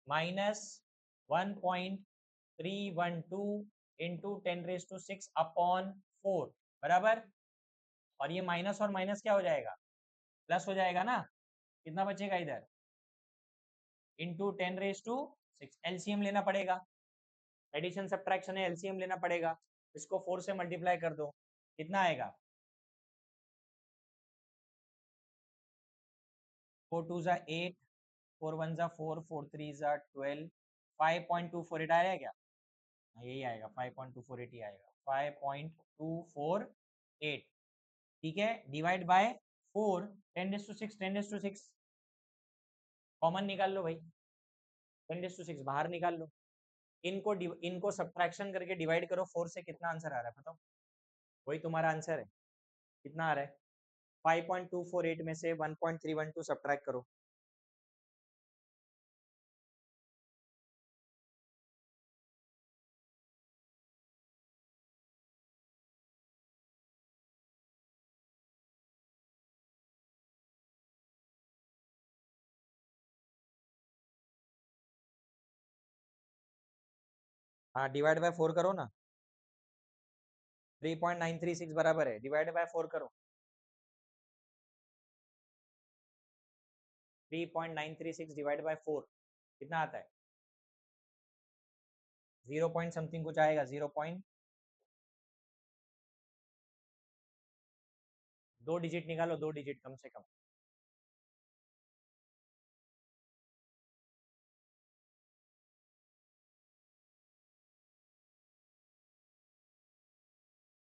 -1.312 इंटू 10⁶ अपॉन 4, बराबर। और ये माइनस और माइनस क्या हो जाएगा? प्लस हो जाएगा ना। कितना बचेगा इधर? इंटू 10⁶। एलसीएम लेना पड़ेगा, एडिशन सब्ट्रैक्शन है, एलसीएम लेना पड़ेगा। इसको 4 से मल्टीप्लाई कर दो, कितना आएगा? 4 2 ज़ा 8, 4 1 ज़ा 4, 4 3 ज़ा 12, 5.248 आएगा क्या? हाँ, यही आएगा, 5.248 ही आएगा, 5.248। ठीक है, डिवाइड बाय 4, 10⁶, 10⁶। कॉमन निकाल लो भाई, 10⁶ बाहर निकाल लो। इनको सब्ट्रैक्शन करके डिवाइड करो 4 से, कितना आंसर आ रहा है बताओ? वही तुम्हारा आंसर है। कितना आ रहा है? 5.248 में से 1.312 सब्ट्रैक्ट करो। हाँ, डिवाइड बाय 4 करो ना। 3.936 बराबर है, डिवाइड बाय 4 करो। 3.936 डिवाइड बाय 4 कितना आता है? 0 पॉइंट समथिंग कुछ आएगा, 0 पॉइंट, 2 डिजिट निकालो, 2 डिजिट कम से कम।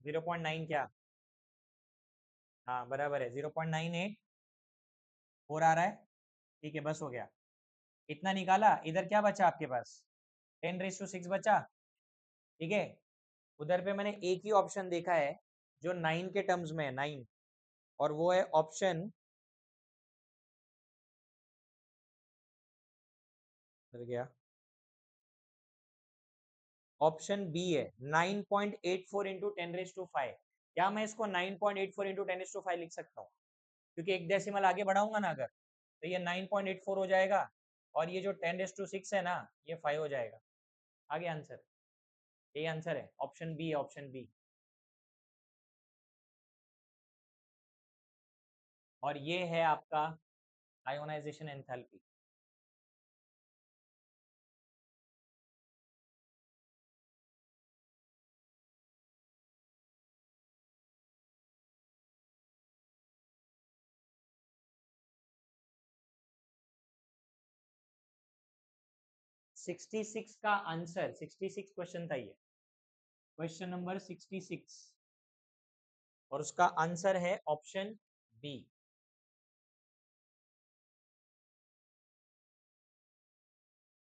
जीरो पॉइंट नाइन क्या? हाँ बराबर है, 0.984 आ रहा है। ठीक है, बस हो गया। इतना निकाला, इधर क्या बचा आपके पास? 10⁶ बचा, ठीक है। उधर पे मैंने एक ही ऑप्शन देखा है जो 9 के टर्म्स में है, 9, और वो है ऑप्शन, गया, ऑप्शन बी है 9.84 इंटू 10⁵। क्या मैं इसको 9.84 इंटू 10⁵ लिख सकता हूँ? क्योंकि एक डेसिमल आगे बढ़ाऊंगा ना अगर, तो ये 9.84 हो जाएगा, और ये जो 10⁶ है ना, ये 5 हो जाएगा। आगे आंसर, यही आंसर है, ऑप्शन बी है, ऑप्शन बी। और ये है आपका आयोनाइजेशन एंथैल्पी। 66 का आंसर, 66 क्वेश्चन था ये, क्वेश्चन नंबर 66, और उसका आंसर है ऑप्शन बी।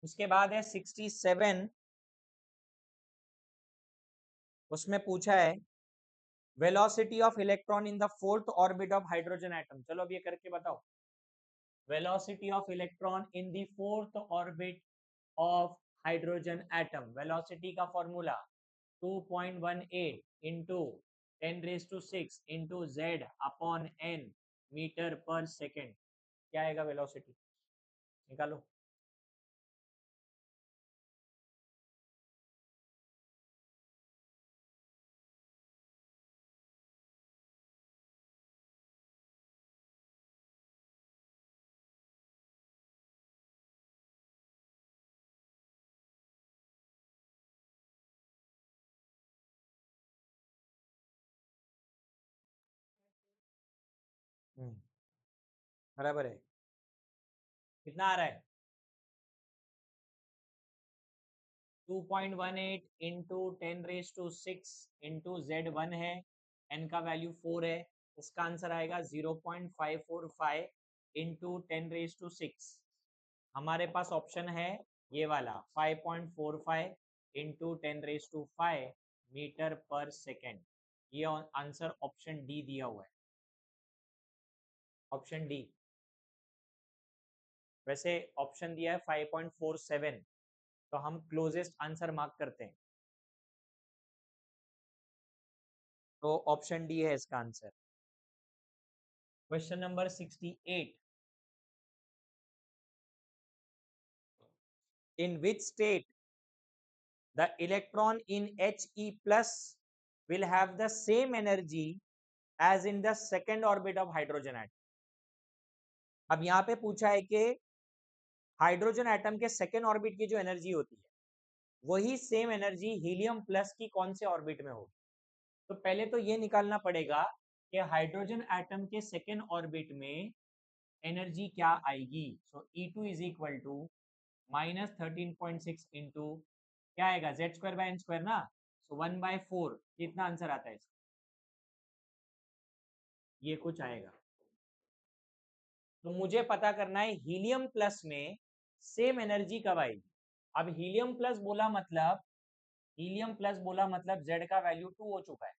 उसके बाद है 67, उसमें पूछा है velocity of electron in the fourth orbit of hydrogen atom. चलो अब ये करके बताओ, velocity of electron in the fourth orbit of hydrogen atom. Velocity का formula 2.18 into 10⁶ into Z upon N metre पर सेकेंड। क्या आएगा वेलोसिटी, निकालो। बराबर है, कितना आ रहा है? 2.18 इंटू 10⁶ इंटू Z1 है, n का वैल्यू 4 है, इसका आंसर आएगा 0.545 इंटू 10⁶। हमारे पास ऑप्शन है ये वाला 5.45 इंटू 10⁵ मीटर पर सेकेंड। ये आंसर ऑप्शन डी दिया हुआ है, ऑप्शन डी। वैसे ऑप्शन दिया है 5.47, तो हम क्लोजेस्ट आंसर मार्क करते हैं, तो ऑप्शन डी है इसका answer. Question number 68, in which state the electron in He plus will have the same energy as in the second orbit of hydrogen atom। अब यहाँ पे पूछा है कि हाइड्रोजन एटम के सेकेंड ऑर्बिट की जो एनर्जी होती है वही सेम एनर्जी हीलियम प्लस की कौन से ऑर्बिट में होगी। तो पहले तो ये निकालना पड़ेगा कि हाइड्रोजन एटम के सेकेंड ऑर्बिट में एनर्जी क्या आएगी। So E2 is equal to -13.6 into क्या आएगा Z²/n² ना, सो 1/4। कितना आंसर आता है इसका, ये कुछ आएगा। तो मुझे पता करना है हीलियम प्लस में सेम एनर्जी कब आएगी। अब हीलियम प्लस बोला मतलब, हीलियम प्लस बोला मतलब Z का वैल्यू 2 हो चुका है।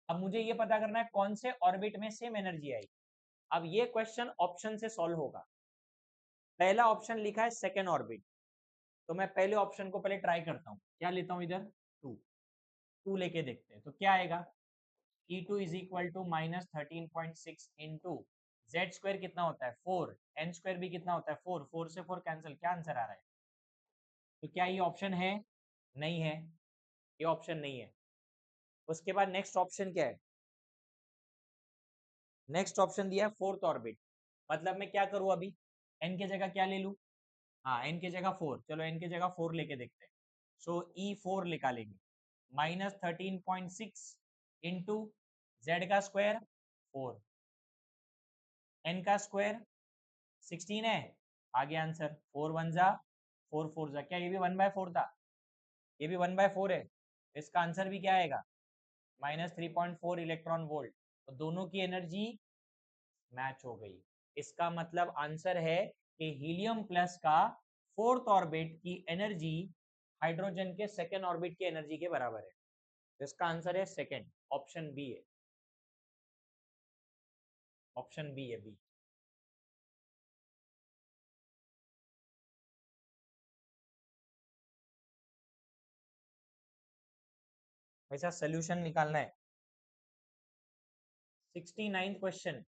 अब मुझे ये पता करना है कौन से ऑर्बिट में सेम एनर्जी आएगी। अब ये क्वेश्चन ऑप्शन से सॉल्व होगा। पहला ऑप्शन लिखा है सेकेंड ऑर्बिट, तो मैं पहले ऑप्शन को पहले ट्राई करता हूँ। क्या लेता हूँ इधर, 2 लेके देखते हैं तो क्या आएगा। E2 is equal to -13.6 into Z² कितना होता है 4, n² भी कितना होता है 4, 4 से 4 कैंसिल, क्या आंसर आ रहा है। तो क्या ये ऑप्शन है, नहीं है, ये ऑप्शन नहीं है। उसके बाद नेक्स्ट ऑप्शन क्या है, नेक्स्ट ऑप्शन दिया है फोर्थ ऑर्बिट, मतलब मैं क्या करूँ अभी, n के जगह क्या ले लूँ, हाँ n के जगह 4, चलो n के जगह 4 लेके देखते हैं। सो E4 निकालेंगे, -13.6 इंटू Z का स्क्वायर 4, n का स्क्वायर 16 है, आगे आंसर 4 1 जा 4 4 जा, क्या ये भी 1/4 था, ये भी 1/4 है, इसका आंसर भी क्या आएगा -3.4 इलेक्ट्रॉन वोल्ट। तो दोनों की एनर्जी मैच हो गई। इसका मतलब आंसर है कि हीलियम प्लस का फोर्थ ऑर्बिट की एनर्जी हाइड्रोजन के सेकेंड ऑर्बिट की एनर्जी के बराबर है। इसका आंसर है सेकेंड, ऑप्शन बी है, ऑप्शन बी है, बी। ऐसा सोल्यूशन निकालना है। 69th question,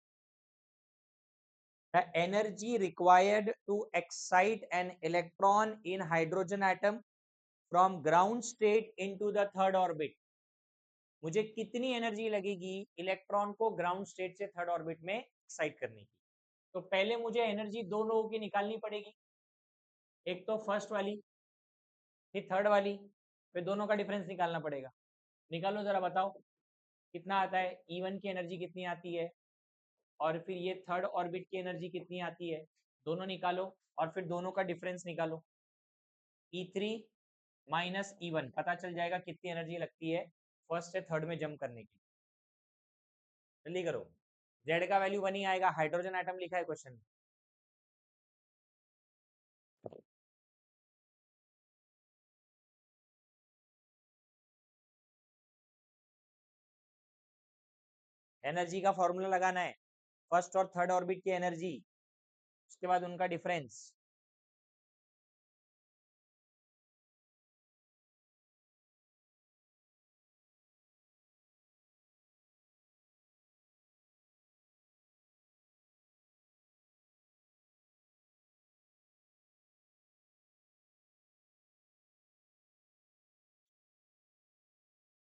the energy required to excite an electron in hydrogen atom from ground state into the third orbit। मुझे कितनी एनर्जी लगेगी इलेक्ट्रॉन को ग्राउंड स्टेट से थर्ड ऑर्बिट में एक्साइट करने की। तो पहले मुझे एनर्जी दो लोगों की निकालनी पड़ेगी, एक तो फर्स्ट वाली फिर थर्ड वाली, फिर दोनों का डिफरेंस निकालना पड़ेगा। निकालो जरा, बताओ कितना आता है, E1 की एनर्जी कितनी आती है और फिर ये थर्ड ऑर्बिट की एनर्जी कितनी आती है, दोनों निकालो और फिर दोनों का डिफरेंस निकालो। E3 माइनस E1 पता चल जाएगा कितनी एनर्जी लगती है फर्स्ट से थर्ड में जंप करने की। जल्दी करो, जेड का वैल्यू 1 ही आएगा, हाइड्रोजन एटम लिखा है क्वेश्चन में। एनर्जी का फॉर्मूला लगाना है, फर्स्ट और थर्ड ऑर्बिट की एनर्जी, उसके बाद उनका डिफरेंस।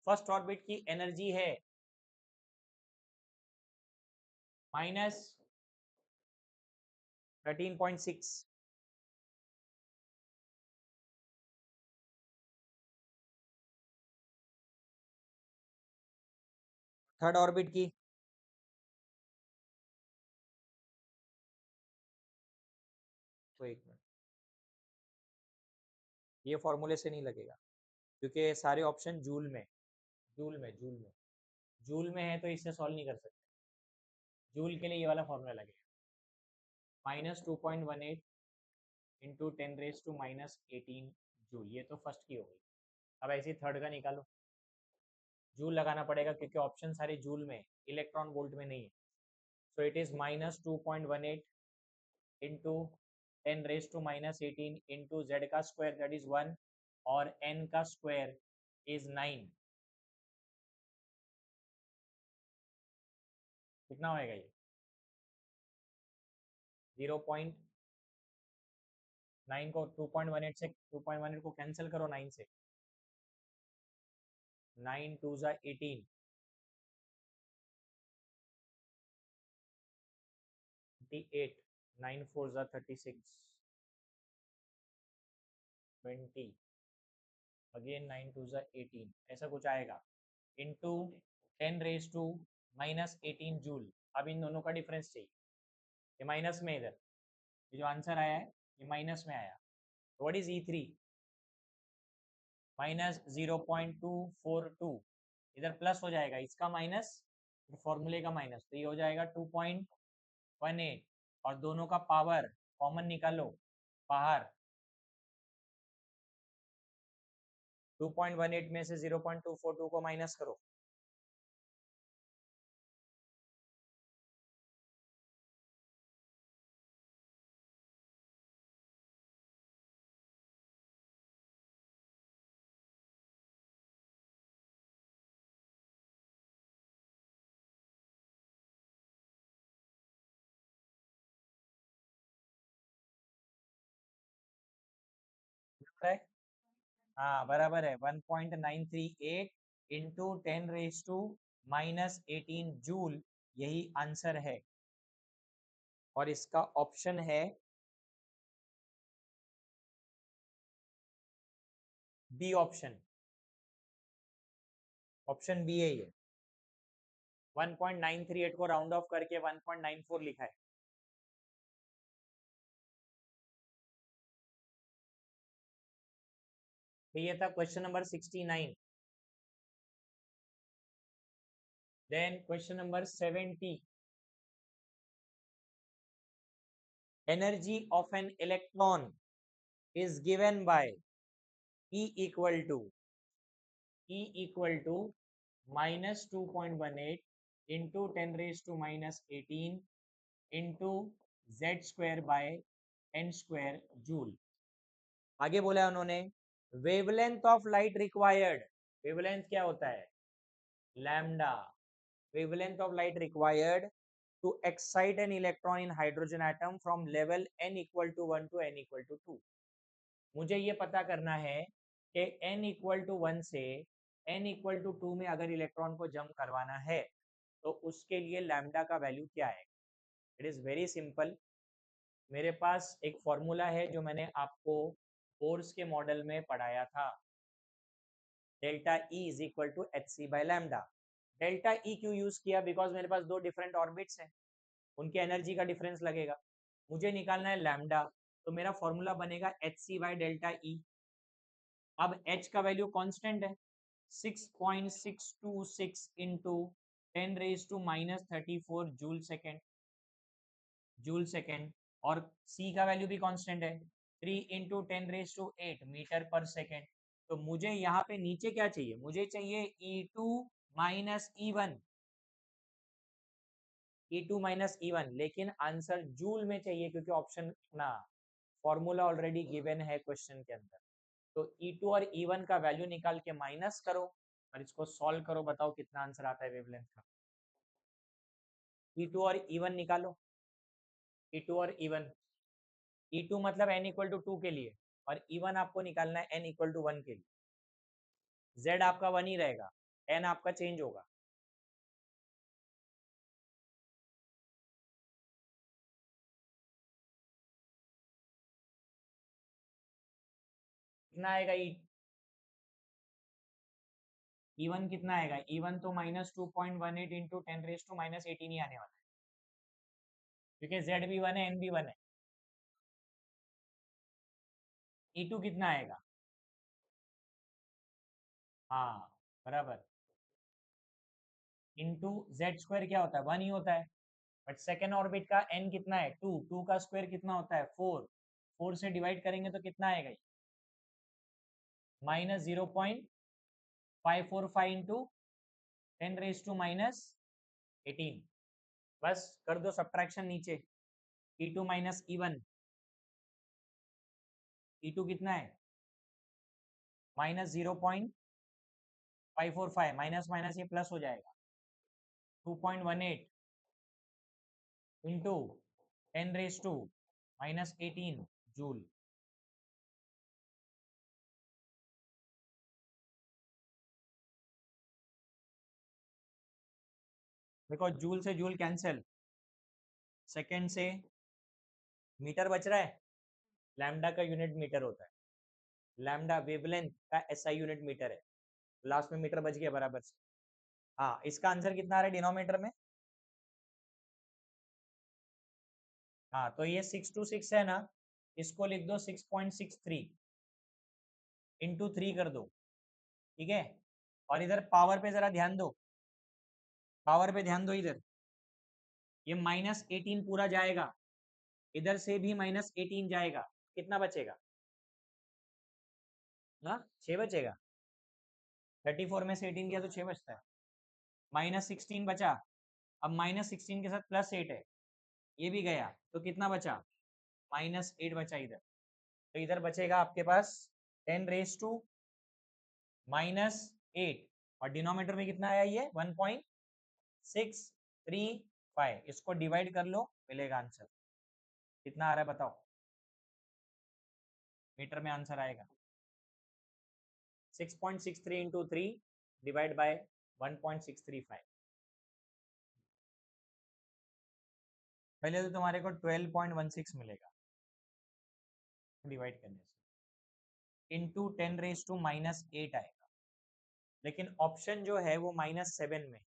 फर्स्ट ऑर्बिट की एनर्जी है माइनस 13.6, थर्ड ऑर्बिट की तो एक मिनट, ये फॉर्मूले से नहीं लगेगा क्योंकि ये सारे ऑप्शन जूल में, जूल में जूल में जूल में है, तो इससे सॉल्व नहीं कर सकते। जूल के लिए ये वाला फॉर्मूला लगेगा, -2.18 इंटू 10⁻⁻18 जूल। ये तो फर्स्ट की हो गई। अब ऐसे ही थर्ड का निकालो, जूल लगाना पड़ेगा क्योंकि ऑप्शन सारे जूल में, इलेक्ट्रॉन वोल्ट में नहीं है। So it is -2.18 into 10⁻⁻18 into Z का स्क्वायर दैट इज 1 और एन का स्क्वायर इज 9। कितना होएगा ये? 0.9 को 2.18 से 2.18 को कैंसिल करो 9 से, 9 2 जा 18, 28, 9 4 जा 36, 20, अगेन 9 2 जा 18, ऐसा कुछ आएगा, इंटू 10⁻⁻18 जूल। अब इन दोनों का डिफरेंस चाहिए, ये माइनस में, इधर ये जो आंसर आया है ये माइनस में आया। What is E3? -0.242, इधर प्लस हो जाएगा, इसका माइनस, फॉर्मूले का माइनस, तो ये हो जाएगा 2.18 और दोनों का पावर कॉमन निकालो बाहर। 2.18 में से 0.242 को माइनस करो, हाँ बराबर है, 1.938 इंटू 10⁻⁻18 जूल, यही आंसर है। और इसका ऑप्शन है बी ऑप्शन, ऑप्शन बी है ये। 1.938 को राउंड ऑफ करके 1.94 लिखा है। तो ये था question number 69। Then question number 70, energy of an electron is given by E equal to -2.18 into 10⁻⁻18 into z square by n square joule. आगे बोला है उन्होंने, wavelength of light required, wavelength क्या होता है? Lambda, wavelength of light required to excite an electron in hydrogen atom from level n equal to 1 to n equal to 2। मुझे ये पता करना है कि n इक्वल टू 1 से n इक्वल टू 2 में अगर इलेक्ट्रॉन को जंप करवाना है तो उसके लिए लैम्डा का वैल्यू क्या है। इट इज़ वेरी सिंपल, मेरे पास एक फॉर्मूला है जो मैंने आपको बोर्स के मॉडल में पढ़ाया था, delta E is equal to h c by lambda. Delta E क्यों यूज किया? बिकॉज मेरे पास दो डिफरेंट ऑर्बिट्स हैं, उनके एनर्जी का डिफरेंस लगेगा, मुझे निकालना है लैम्डा, तो मेरा फॉर्मूला बनेगा h c by delta E. अब h का वैल्यू कांस्टेंट है 6.626 इंटू 10⁻⁻34 जूल सेकेंड और c का वैल्यू भी कांस्टेंट है 3 इंटू 10⁸ मीटर पर सेकेंड। तो मुझे यहाँ पे नीचे क्या चाहिए, मुझे चाहिए E2 minus E1, E2 minus E1, लेकिन आंसर जूल में चाहिए क्योंकि ऑप्शन ना फॉर्मूला ऑलरेडी गिवन है क्वेश्चन के अंदर। तो E2 और E1 का वैल्यू निकाल के माइनस करो और इसको सॉल्व करो, बताओ कितना आंसर आता है वेवलेंथ का। E2 और E1 निकालो, E2 और E1, E2 मतलब n इक्वल टू 2 के लिए और E1 आपको निकालना है n इक्वल टू 1 के लिए। Z आपका 1 ही रहेगा, n आपका चेंज होगा। कितना आएगा E1 कितना आएगा, E1 तो -2.18 इंटू 10⁻⁻18 ही आने वाला है क्योंकि Z भी 1 है n भी 1 है। E2 कितना आएगा, हाँ बराबर, इंटू Z² क्या होता है 1 ही होता है, बट सेकेंड ऑर्बिट का n कितना है 2, 2 का स्क्वायर कितना होता है 4, 4 से डिवाइड करेंगे तो कितना आएगा, -0.545 इंटू 10⁻⁻18। बस कर दो सब्ट्रैक्शन नीचे, E2 माइनस E1, E2 कितना है -0.545, माइनस माइनस ये प्लस हो जाएगा 2.18 इंटू 10⁻⁻18 जूल। देखो जूल से जूल कैंसिल, सेकेंड से मीटर बच रहा है, लैम्डा का यूनिट मीटर होता है, लैम्डा वेवलेंथ का SI यूनिट मीटर है, लास्ट में मीटर बच गया बराबर से। हाँ इसका आंसर कितना आ रहा है डिनोमिनेटर में, हाँ तो ये 626 है ना, इसको लिख दो 6.63 इंटू 3 कर दो, ठीक है। और इधर पावर पे जरा ध्यान दो, पावर पे ध्यान दो, इधर ये -18 पूरा जाएगा, इधर से भी -18 जाएगा, कितना बचेगा ना, 6 बचेगा, 34 में से 18 किया तो 6 बचता है, -16 बचा, अब -16 के साथ +8 है, ये भी गया तो कितना बचा, -8 बचा इधर, तो इधर बचेगा आपके पास 10⁻⁻8 और डिनोमिनेटर में कितना आया ये 1.635, इसको डिवाइड कर लो मिलेगा आंसर, कितना आ रहा है बताओ, मीटर में आंसर आएगा 6.63 इंटू 3 डिवाइड बाय 1.635। पहले तो तुम्हारे को 12.16 मिलेगा डिवाइड करने से, इंटू 10⁻⁻8 आएगा, लेकिन ऑप्शन जो है वो -7 में,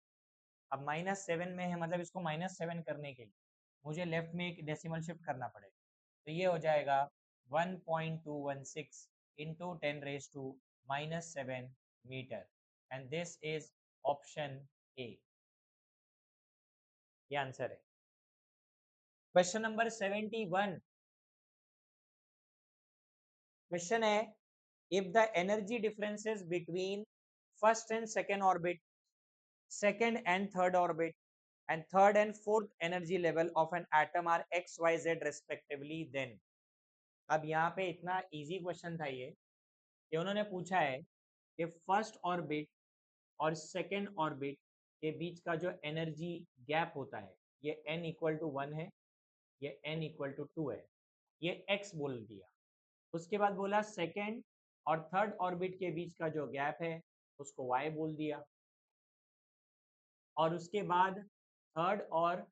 अब -7 में है मतलब इसको -7 करने के लिए मुझे लेफ्ट में एक डेसिमल शिफ्ट करना पड़ेगा, तो ये हो जाएगा 1.216 into 10⁻⁻7 metre, and this is option A, ये आंसर है। क्वेश्चन नंबर 71, क्वेश्चन है if the energy differences between first and second orbit, second and third orbit, and third and fourth energy level of an atom are x y z respectively, then। अब यहाँ पे इतना इजी क्वेश्चन था ये कि उन्होंने पूछा है कि फर्स्ट ऑर्बिट और सेकेंड ऑर्बिट के बीच का जो एनर्जी गैप होता है ये n इक्वल टू 1 है, ये n इक्वल टू 2 है, ये x बोल दिया। उसके बाद बोला सेकेंड और थर्ड ऑर्बिट के बीच का जो गैप है उसको y बोल दिया, और उसके बाद थर्ड और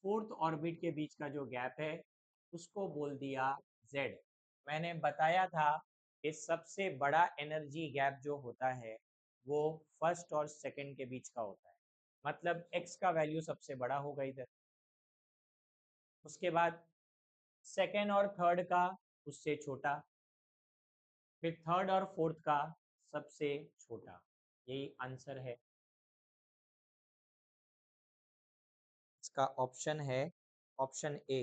फोर्थ ऑर्बिट के बीच का जो गैप है उसको बोल दिया z। मैंने बताया था कि सबसे बड़ा एनर्जी गैप जो होता है वो फर्स्ट और सेकंड के बीच का होता है, मतलब x का वैल्यू सबसे बड़ा होगा इधर, उसके बाद सेकंड और थर्ड का उससे छोटा, फिर थर्ड और फोर्थ का सबसे छोटा, यही आंसर है। इसका ऑप्शन है option A.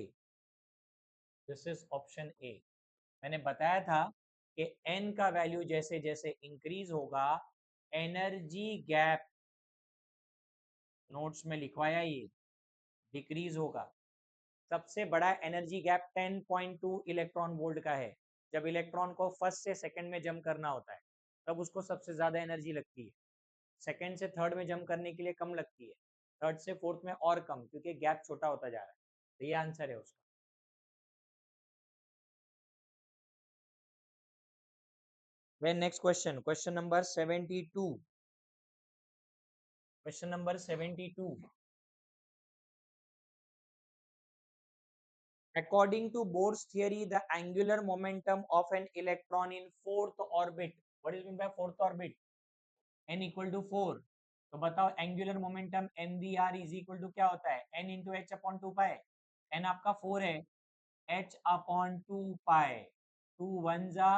This is option ए। मैंने बताया था कि n का वैल्यू जैसे जैसे इंक्रीज होगा, एनर्जी गैप, नोट्स में लिखवाया ये, डिक्रीज होगा। सबसे बड़ा एनर्जी गैप 10.2 इलेक्ट्रॉन वोल्ट का है। जब इलेक्ट्रॉन को फर्स्ट से सेकंड में जंप करना होता है तब उसको सबसे ज्यादा एनर्जी लगती है। सेकंड से थर्ड में जंप करने के लिए कम लगती है, थर्ड से फोर्थ में और कम, क्योंकि गैप छोटा होता जा रहा है। तो ये आंसर है उसका। Then next question, question number 72. Question number 72. According to Bohr's theory, the angular momentum of an electron in fourth orbit. What is meant by fourth orbit? N equal to 4. तो बताओ angular momentum mvr is equal to क्या होता है? n into h upon two pi. n आपका 4 है, h अपॉन टू पाए, 2 1 जा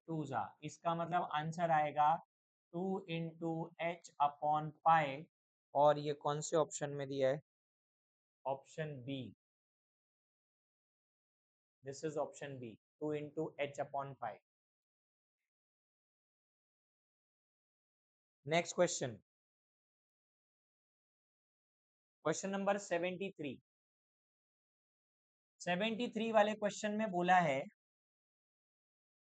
2 जा, इसका मतलब आंसर आएगा 2 इंटू एच अपॉन पाए। और ये कौन से ऑप्शन में दिया है? Option B. This is option B, 2 into h upon pi. Next question, question number 73। 73 वाले क्वेश्चन में बोला है,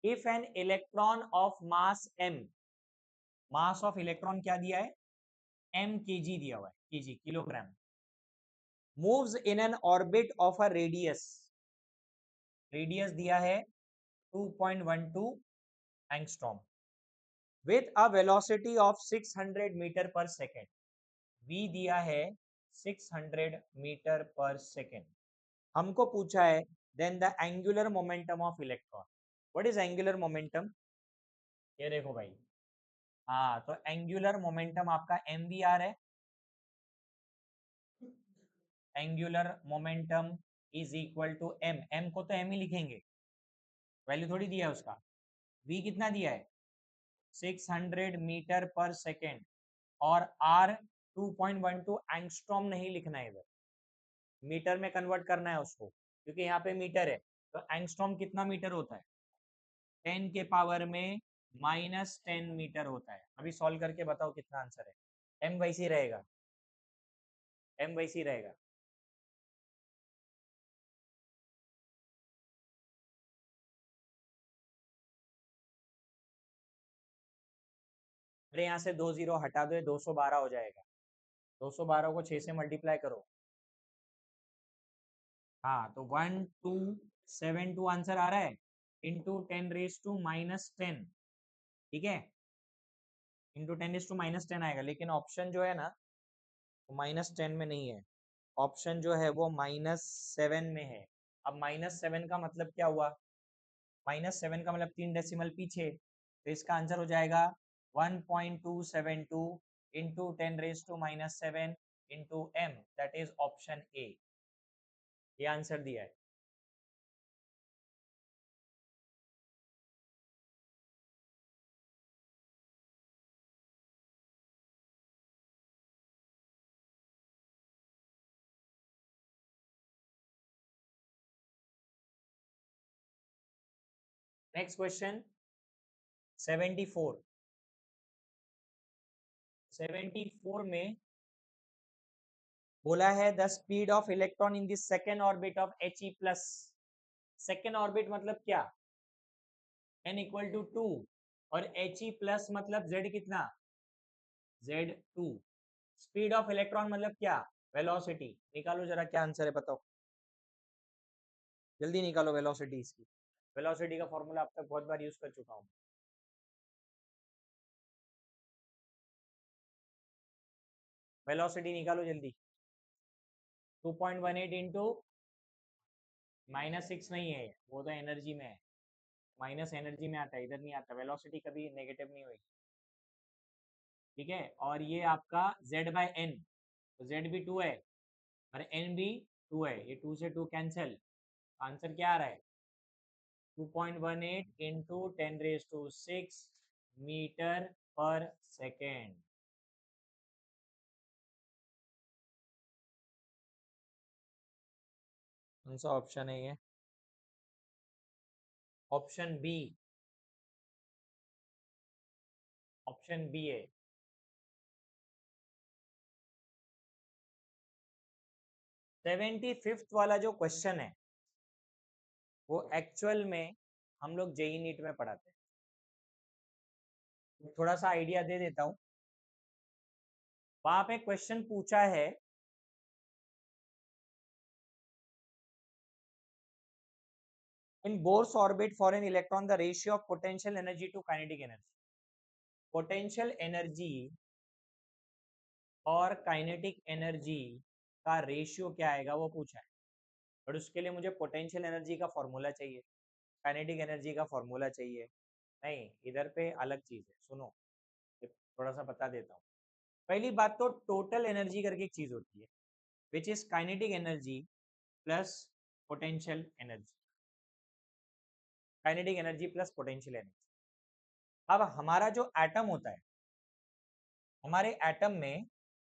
if an electron of mass m, mass of electron क्या दिया है? m kg दिया हुआ है, kg kilogram, moves in an orbit of a radius, radius दिया है 2.12 angstrom, with a velocity of 600 metre पर सेकेंड। v दिया है 600 मीटर पर सेकेंड। हमको पूछा है then the angular momentum of electron. What is angular momentum? ये देखो भाई, हाँ, तो एंगुलर मोमेंटम आपका mvr है। Angular momentum is equal to m को तो m ही लिखेंगे, वैल्यू थोड़ी दिया है उसका। v कितना दिया है? 600 मीटर पर सेकेंड, और r 2.12 एंगस्ट्रॉम नहीं लिखना है इधर, मीटर में कन्वर्ट करना है उसको, क्योंकि यहाँ पे मीटर है। तो एंगस्ट्रॉम कितना मीटर होता है? 10 के पावर में -10 मीटर होता है। अभी सॉल्व करके बताओ कितना आंसर है। m वैसे ही रहेगा, m वैसे ही रहेगा। अरे यहाँ से 2 जीरो हटा दो, 212 हो जाएगा। 212 को 6 से मल्टीप्लाई करो। हाँ, तो 1272 आंसर आ रहा है, इंटू 10⁻⁻10। ठीक है, इंटू 10⁻⁻10 आएगा, लेकिन ऑप्शन जो है ना वो -10 में नहीं है, ऑप्शन जो है वो -7 में है। अब -7 का मतलब क्या हुआ? -7 का मतलब 3 डेसिमल पीछे, तो इसका आंसर हो जाएगा 1.272 into 10⁻⁻7 into m, that is option A. ये आंसर दिया है। Next question 74। 74 में बोला है the speed of electron in the second orbit of He plus. Second orbit मतलब क्या? n इक्वल टू 2, और He प्लस मतलब z कितना? Z2। स्पीड ऑफ इलेक्ट्रॉन मतलब क्या? वेलोसिटी। निकालो जरा, क्या आंसर है बताओ, जल्दी निकालो वेलोसिटी इसकी। वेलोसिटी का फॉर्मूला अब तक बहुत बार यूज कर चुका हूँ। वेलोसिटी निकालो जल्दी। 2.18 इंटू -6 नहीं है, वो तो एनर्जी में है, माइनस एनर्जी में आता है, इधर नहीं आता। वेलोसिटी कभी नेगेटिव नहीं हुई। ठीक है, और ये आपका z/n, तो z भी 2 है और n भी 2 है, ये 2 से 2 कैंसिल। आंसर क्या आ रहा है? 2.18 into 10⁶ मीटर पर सेकेंड। कौन सा ऑप्शन है ये? ऑप्शन बी, ऑप्शन बी है। 75th वाला जो क्वेश्चन है वो एक्चुअल में हम लोग जेई नीट में पढ़ाते हैं। थोड़ा सा आइडिया दे देता हूँ। वहां पे क्वेश्चन पूछा है in Bohr's orbit for an electron the ratio of potential energy to kinetic energy. Potential energy और काइनेटिक एनर्जी का रेशियो क्या आएगा वो पूछा है। और उसके लिए मुझे पोटेंशियल एनर्जी का फॉर्मूला चाहिए, काइनेटिक एनर्जी का फॉर्मूला चाहिए। नहीं, इधर पे अलग चीज है, सुनो थोड़ा सा बता देता हूँ। पहली बात तो टोटल एनर्जी करके एक चीज होती है which is kinetic energy plus potential energy. Kinetic energy plus potential energy. अब हमारा जो एटम होता है, हमारे एटम में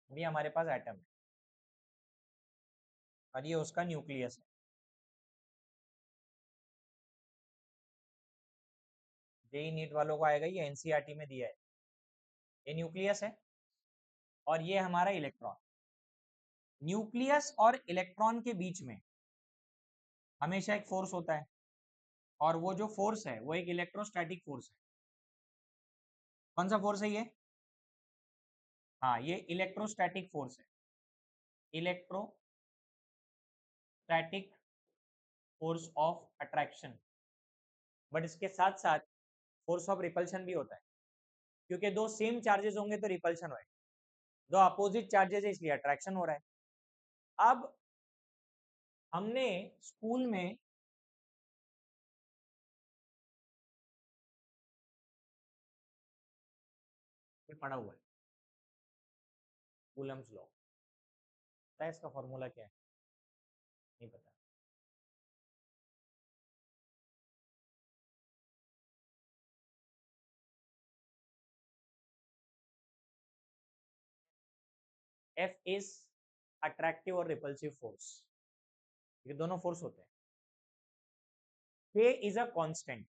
भी हमारे पास एटम है और ये उसका न्यूक्लियस है। जेई नीट वालों को आएगा, ये एनसीईआरटी में दिया है। ये न्यूक्लियस है और ये हमारा इलेक्ट्रॉन। न्यूक्लियस और इलेक्ट्रॉन के बीच में हमेशा एक फोर्स होता है और वो जो फोर्स है वो एक इलेक्ट्रोस्टैटिक फोर्स है। कौन सा फोर्स है ये? हाँ, ये इलेक्ट्रोस्टैटिक फोर्स है। Electrostatic force of attraction. But इसके साथ साथ फोर्स ऑफ रिपल्शन भी होता है, क्योंकि दो सेम चार्जेस होंगे तो रिपल्शन होएगा, दो अपोजिट चार्जेस है इसलिए अट्रैक्शन हो रहा है। अब हमने स्कूल में पढ़ा हुआ है कूलम्स लॉ। पता है इसका फॉर्मूला क्या है? नहीं पता। एफ इज अट्रैक्टिव और रिपल्सिव फोर्स, ये दोनों फोर्स होते हैं। के इज अ कांस्टेंट,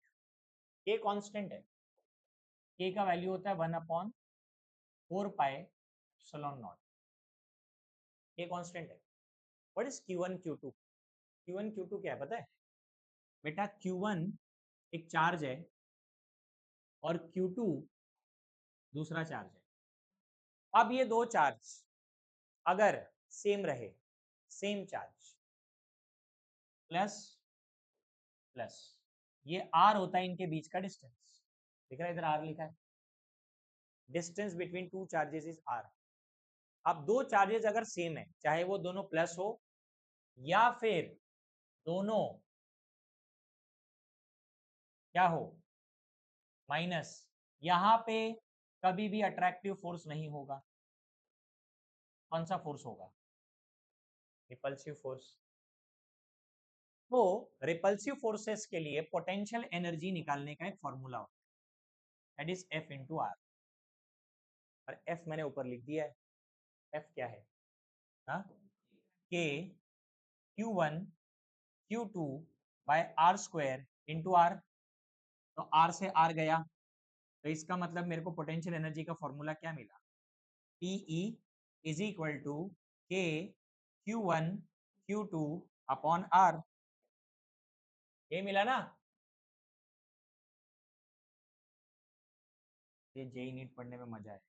के कांस्टेंट है। के का वैल्यू होता है 1/4πε0। के कांस्टेंट है। What is Q1 Q2? Q1 Q2 क्या है पता है बेटा? Q1 एक चार्ज है और Q2 दूसरा चार्ज है। अब ये दो चार्ज अगर सेम रहे, सेम चार्ज, प्लस प्लस, ये R होता है इनके बीच का डिस्टेंस। दिख रहा है इधर R लिखा है, distance between two charges is R। अब दो चार्जेस अगर सेम है, चाहे वो दोनों प्लस हो या फिर दोनों क्या हो, माइनस, यहां पे कभी भी अट्रैक्टिव फोर्स नहीं होगा। कौन सा फोर्स होगा? Repulsive force. तो रिपल्सिव फोर्सेस के लिए पोटेंशियल एनर्जी निकालने का एक फॉर्मूला होता है, that is F into r. और F मैंने ऊपर लिख दिया है। F क्या है? हाँ, K Q1 Q2 by r square into r. तो R से R गया, तो इसका मतलब मेरे को पोटेंशियल एनर्जी का फॉर्मूला क्या मिला? PE is equal to K Q1 Q2 upon R। ये मिला ना? ये जेई नीट पढ़ने में मजा है।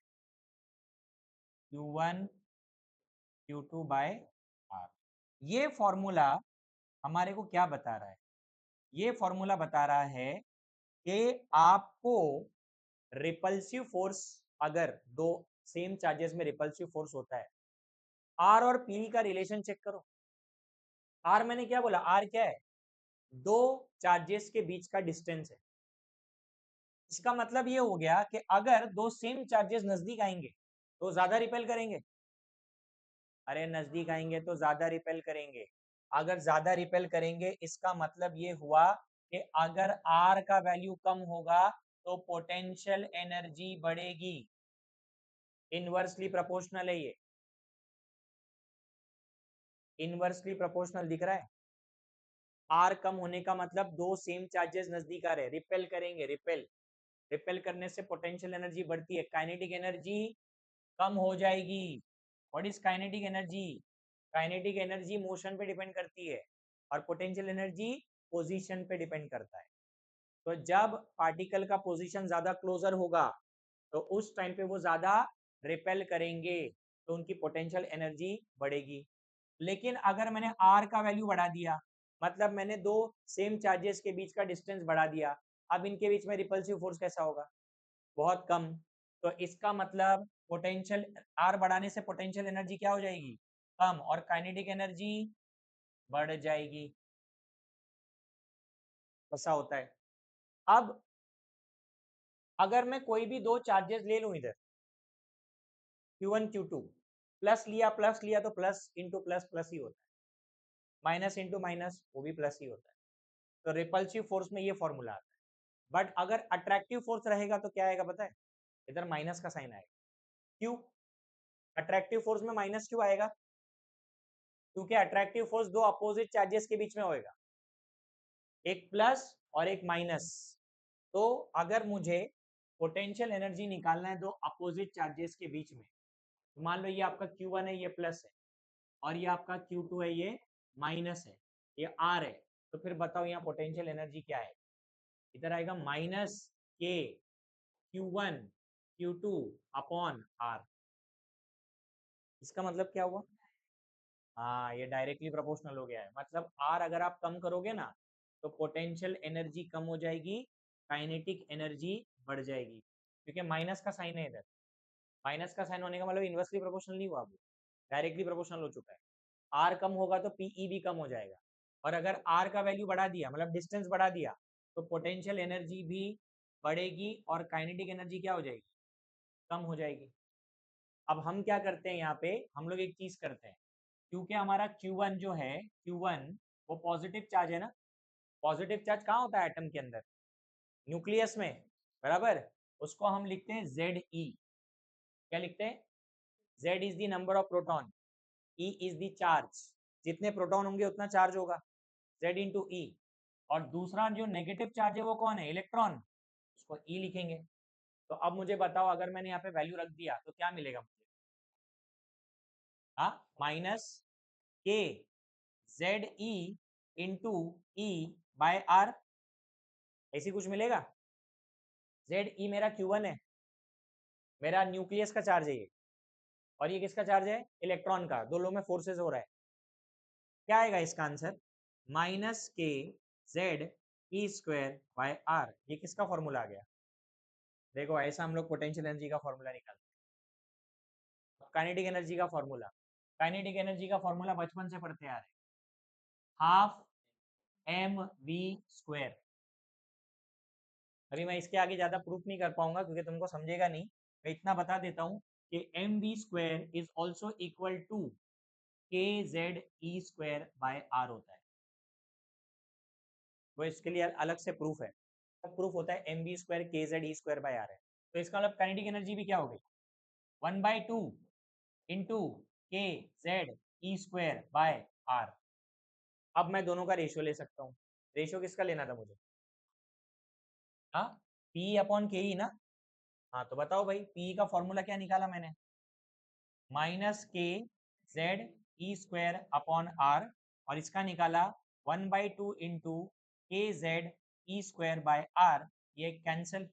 Q1 Q2 bye R। ये फॉर्मूला हमारे को क्या बता रहा है? ये फॉर्मूला बता रहा है कि आपको रिपल्सिव फोर्स, अगर दो सेम चार्जेस में रिपल्सिव फोर्स होता है, आर और पी का रिलेशन चेक करो। आर मैंने क्या बोला? आर क्या है? दो चार्जेस के बीच का डिस्टेंस है। इसका मतलब ये हो गया कि अगर दो सेम चार्जेस नजदीक आएंगे तो ज्यादा रिपेल करेंगे। अरे नजदीक आएंगे तो ज्यादा रिपेल करेंगे। अगर ज्यादा रिपेल करेंगे इसका मतलब ये हुआ कि अगर R का वैल्यू कम होगा तो पोटेंशियल एनर्जी बढ़ेगी। इनवर्सली प्रोपोर्शनल है ये, इनवर्सली प्रोपोर्शनल दिख रहा है। आर कम होने का मतलब दो सेम चार्जेस नजदीक आ रहे हैं, रिपेल करेंगे, रिपेल करने से पोटेंशियल एनर्जी बढ़ती है, काइनेटिक एनर्जी कम हो जाएगी। What is kinetic energy? Kinetic energy motion पे डिपेंड करती है और पोटेंशियल एनर्जी पोजीशन पे डिपेंड करता है। तो जब पार्टिकल का पोजीशन ज्यादा क्लोजर होगा तो उस टाइम पे वो ज्यादा रिपेल करेंगे, तो उनकी पोटेंशियल एनर्जी बढ़ेगी। लेकिन अगर मैंने आर का वैल्यू बढ़ा दिया, मतलब मैंने दो सेम चार्जेस के बीच का डिस्टेंस बढ़ा दिया, अब इनके बीच में रिपल्सिव फोर्स कैसा होगा? बहुत कम। तो इसका मतलब पोटेंशियल आर बढ़ाने से पोटेंशियल एनर्जी क्या हो जाएगी? कम, और काइनेटिक एनर्जी बढ़ जाएगी। ऐसा होता है। अब अगर मैं कोई भी दो चार्जेस ले लूं इधर, Q1 Q2, प्लस लिया तो प्लस इंटू प्लस प्लस ही होता है, माइनस इंटू माइनस वो भी प्लस ही होता है। तो रिपल्सिव फोर्स में ये फॉर्मूला आता है। बट अगर अट्रैक्टिव फोर्स रहेगा तो क्या आएगा पता है? इधर माइनस का साइन आएगा। क्यों अट्रैक्टिव फोर्स में माइनस क्यों आएगा? क्योंकि अट्रैक्टिव फोर्स दो अपोजिट चार्जेस के बीच में होएगा, एक प्लस और एक माइनस। तो अगर मुझे पोटेंशियल एनर्जी निकालना है दो अपोजिट चार्जेस के बीच में, तो मान लो ये आपका Q1 है, ये प्लस है, और ये आपका Q2 है, ये माइनस है, ये R है। तो फिर बताओ यहाँ पोटेंशियल एनर्जी क्या है? इधर आएगा माइनस के Q1 Q2 अपॉन R। इसका मतलब क्या हुआ? हाँ, ये डायरेक्टली प्रोपोर्शनल हो गया है। मतलब R अगर आप कम करोगे ना तो पोटेंशियल एनर्जी कम हो जाएगी, काइनेटिक एनर्जी बढ़ जाएगी, क्योंकि माइनस का साइन है इधर। माइनस का साइन होने का मतलब इनवर्सली प्रोपोर्शनल नहीं हुआ, वो डायरेक्टली प्रोपोर्शनल हो चुका है। आर कम होगा तो पीई भी कम हो जाएगा, और अगर आर का वैल्यू बढ़ा दिया मतलब डिस्टेंस बढ़ा दिया तो पोटेंशियल एनर्जी भी बढ़ेगी और काइनेटिक एनर्जी क्या हो जाएगी? कम हो जाएगी। अब हम क्या करते हैं यहाँ पे, हम लोग एक चीज करते हैं, क्योंकि हमारा Q1 जो है, Q1 वो पॉजिटिव चार्ज है ना। पॉजिटिव चार्ज कहाँ होता है एटम के अंदर? न्यूक्लियस में, बराबर। उसको हम लिखते हैं ZE। क्या लिखते हैं? Z is the number of proton, E is the charge. जितने प्रोटॉन होंगे उतना चार्ज होगा, Z इंटू ई। और दूसरा जो नेगेटिव चार्ज है वो कौन है? इलेक्ट्रॉन। उसको E लिखेंगे। तो अब मुझे बताओ, अगर मैंने यहाँ पे वैल्यू रख दिया तो क्या मिलेगा मुझे? हाँ, minus K ZE into e by r, ऐसी कुछ मिलेगा। ZE मेरा Q1 है, मेरा न्यूक्लियस का चार्ज है ये, और ये किसका चार्ज है? इलेक्ट्रॉन का। दोनों में फोर्सेस हो रहा है। क्या आएगा इसका आंसर? माइनस के ZE² बाय आर। ये किसका फॉर्मूला आ गया? देखो, ऐसा हम लोग पोटेंशियल एनर्जी का फॉर्मूला निकालते हैं। काइनेटिक एनर्जी का फॉर्मूला, काइनेटिक एनर्जी का फॉर्मूला बचपन से पढ़ते आ रहे हैं, हाफ mv²। अभी मैं इसके आगे ज्यादा प्रूफ नहीं कर पाऊंगा क्योंकि तुमको समझेगा नहीं। मैं इतना बता देता हूँ कि mv² is also equal to kZe² by r होता है। वो इसके लिए अलग से प्रूफ है, प्रूफ होता है mv² kZe² बाय आर है। तो इसका मतलब काइनेटिक एनर्जी भी क्या होगी? 1/2 इंटू kZe² बाय आर। अब मैं दोनों का रेशियो ले सकता हूँ। रेशियो किसका लेना था मुझे? हाँ, पी अपॉन के ई ना। हाँ, तो बताओ भाई, पी का फॉर्मूला क्या निकाला मैंने? माइनस के ZE² अपॉन आर, और इसका निकाला 1/2 इंटू kZe² बाय आर। ये कैंसिल,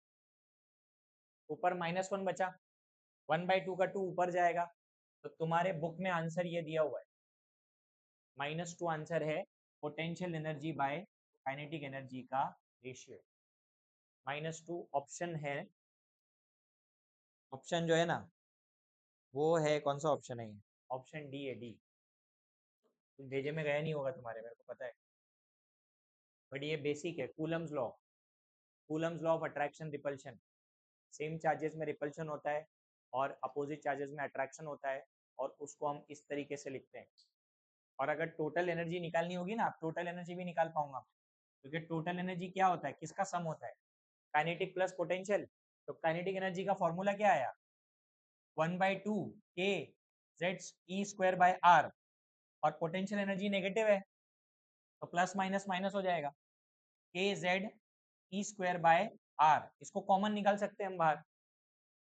ऊपर -1 बचा, 1/2 का 2 ऊपर जाएगा। तो तुम्हारे बुक में आंसर ये दिया हुआ है, -2 आंसर है। Potential energy by kinetic energy का रेशियो -2 ऑप्शन है। ऑप्शन जो है ना वो है, कौन सा ऑप्शन है? ऑप्शन डी है, डी। भेजे में गया नहीं होगा तुम्हारे, मेरे को पता है, बट ये बेसिक है। Coulomb's law, Coulomb's law of attraction repulsion. Same charges में रिपल्शन होता है और अपोजिट चार्जेस में अट्रैक्शन होता है, और उसको हम इस तरीके से लिखते हैं। और अगर टोटल एनर्जी निकालनी होगी ना, टोटल एनर्जी भी निकाल पाऊंगा। क्योंकि टोटल एनर्जी क्या होता है, किसका सम होता है, काइनेटिक प्लस पोटेंशियल। तो काइनेटिक एनर्जी का फॉर्मूला क्या आया, 1/2 K Z e square by r, और पोटेंशियल एनर्जी नेगेटिव है तो प्लस माइनस माइनस हो जाएगा, K Z e square by r. इसको कॉमन निकाल सकते हैं हम बाहर।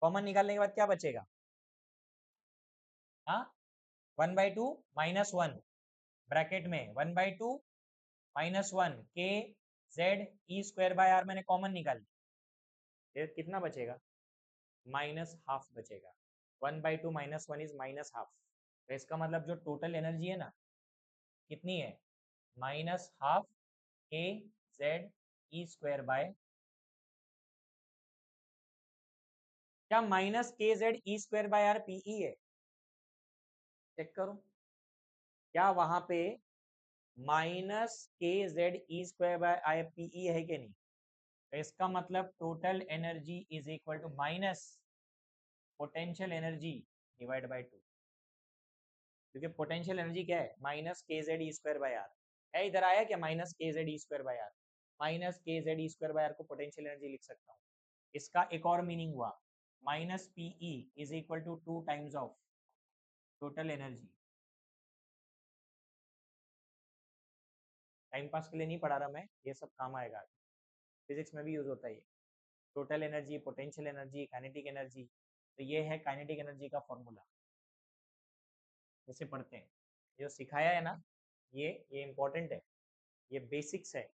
कॉमन निकालने के बाद क्या बचेगा, हाँ 1/2 -1 ब्रैकेट में 1/2 -1 K Z e square by r मैंने कॉमन निकाल लिया, कितना बचेगा, -½ बचेगा। 1/2 -1 इज -½ तो इसका मतलब जो टोटल एनर्जी है ना कितनी है, -½ K Z e square by, क्या minus K Z e square by r PE है, चेक करो क्या वहां पे minus K Z e square by I PE है कि नहीं। तो इसका मतलब total energy is equal to minus potential energy divide by 2, क्योंकि पोटेंशियल एनर्जी क्या है, minus K Z e square by r है, इधर आया क्या minus K Z e square by are, minus K Z e square by r को पोटेंशियल एनर्जी लिख सकता हूँ। इसका एक और मीनिंग हुआ, minus PE is equal to 2 times of total energy. Time pass के लिए नहीं पढ़ा रहा मैं, ये सब काम आएगा, फिजिक्स में भी यूज होता है ये, total energy, potential energy, kinetic energy. तो ये है काइनेटिक एनर्जी का फॉर्मूला, जैसे पढ़ते हैं, जो सिखाया है ना ये इंपॉर्टेंट है, ये बेसिक्स है,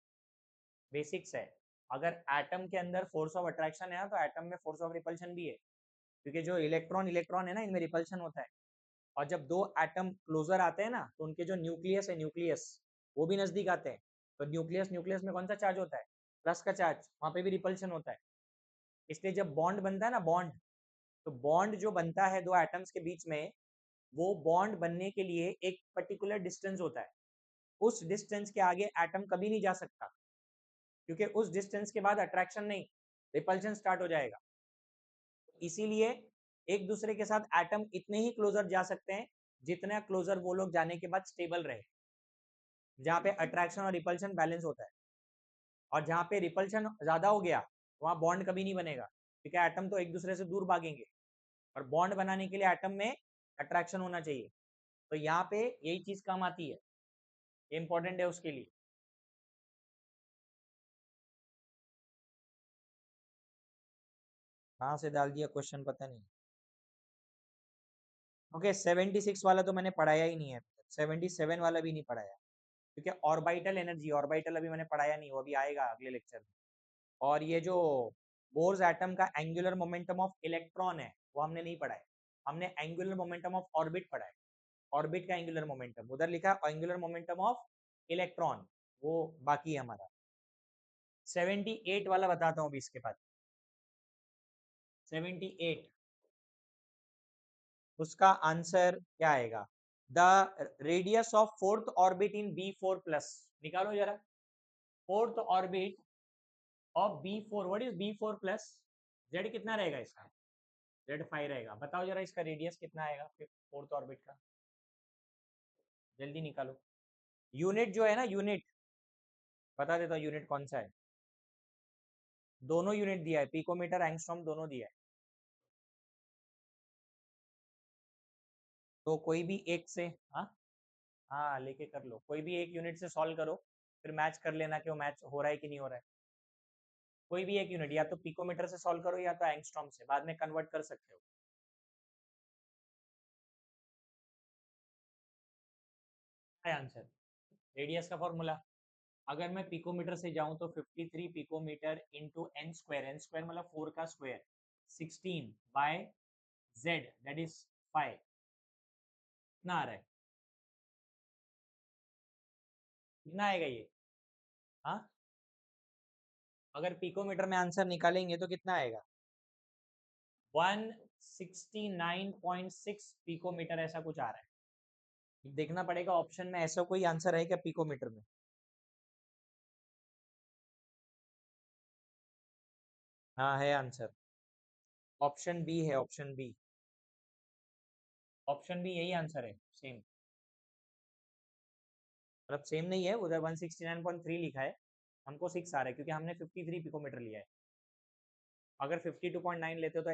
बेसिक्स है। अगर एटम के अंदर फोर्स ऑफ अट्रैक्शन है ना, तो एटम में फोर्स ऑफ रिपल्शन भी है, क्योंकि जो इलेक्ट्रॉन इलेक्ट्रॉन है ना इनमें रिपल्शन होता है। और जब दो एटम क्लोजर आते हैं ना तो उनके जो न्यूक्लियस है, न्यूक्लियस वो भी नजदीक आते हैं। तो न्यूक्लियस न्यूक्लियस में कौन सा चार्ज होता है, प्लस का चार्ज, वहां पे भी रिपल्शन होता है। इसलिए जब बॉन्ड बनता है ना, बॉन्ड, तो बॉन्ड जो बनता है दो एटम्स के बीच में, वो बॉन्ड बनने के लिए एक पर्टिकुलर डिस्टेंस होता है, उस डिस्टेंस के आगे एटम कभी नहीं जा सकता, क्योंकि उस डिस्टेंस के बाद अट्रैक्शन नहीं, रिपल्शन स्टार्ट हो जाएगा। इसीलिए एक दूसरे के साथ एटम इतने ही क्लोजर जा सकते हैं जितना क्लोजर वो लोग जाने के बाद स्टेबल रहे, जहाँ पे अट्रैक्शन और रिपल्शन बैलेंस होता है। और जहाँ पे रिपल्शन ज्यादा हो गया वहाँ बॉन्ड कभी नहीं बनेगा, क्योंकि एटम तो एक दूसरे से दूर भागेंगे, और बॉन्ड बनाने के लिए एटम में अट्रैक्शन होना चाहिए। तो यहाँ पे यही चीज काम आती है, ये इंपॉर्टेंट है उसके लिए। कहाँ से डाल दिया क्वेश्चन पता नहीं। ओके 76 वाला तो मैंने पढ़ाया ही नहीं है, 77 वाला भी नहीं पढ़ाया, क्योंकि ऑर्बिटल एनर्जी, ऑर्बिटल अभी मैंने पढ़ाया नहीं, वो अभी आएगा अगले लेक्चर में। और ये जो बोर्स एटम का एंगुलर मोमेंटम ऑफ इलेक्ट्रॉन है वो हमने नहीं पढ़ा है, हमने एंगुलर मोमेंटम ऑफ ऑर्बिट पढ़ा है। ऑर्बिट का एंगुलर मोमेंटम, उधर लिखा है एंगुलर मोमेंटम ऑफ इलेक्ट्रॉन, वो बाकी है हमारा। 78 वाला बताता हूँ अभी इसके बाद, 78 उसका आंसर क्या आएगा, the radius of fourth orbit in B4+, निकालो जरा, fourth orbit of B4, what is B4+, Z कितना रहेगा इसका, Z5 रहेगा। बताओ जरा इसका रेडियस कितना आएगा फिर फोर्थ ऑर्बिट का, जल्दी निकालो। यूनिट जो है ना, यूनिट बता देता हूँ, यूनिट कौन सा है, दोनों यूनिट दिया है, पिकोमीटर एंगस्ट्रॉम दोनों दिया है। तो कोई भी एक से, हाँ हाँ लेके कर लो, कोई भी एक यूनिट से सॉल्व करो, फिर मैच कर लेना कि वो मैच हो रहा है कि नहीं हो रहा है। कोई भी एक यूनिट, या तो पिकोमीटर से सॉल्व करो या तो एंगस्ट्रॉम से, बाद में कन्वर्ट कर सकते हो। है आंसर, रेडियस का फॉर्मूला, अगर मैं पिकोमीटर से जाऊं तो 53 picometre into n square, n square मतलब 4 का square, 16 by Z that is 5, कितना आ रहा है, कितना आएगा ये, हाँ अगर पिकोमीटर में आंसर निकालेंगे तो कितना आएगा, 169.6 पिकोमीटर ऐसा कुछ आ रहा है। देखना पड़ेगा ऑप्शन में ऐसा कोई आंसर है क्या पिकोमीटर में। हाँ है आंसर, ऑप्शन बी है, ऑप्शन बी, ऑप्शन बी यही आंसर है, सेम, मतलब सेम नहीं है, उधर 169.3 लिखा है, हमको 6 आ रहा है क्योंकि हमने 53 पिकोमीटर लिया है। अगर 52.9 लेते हो तो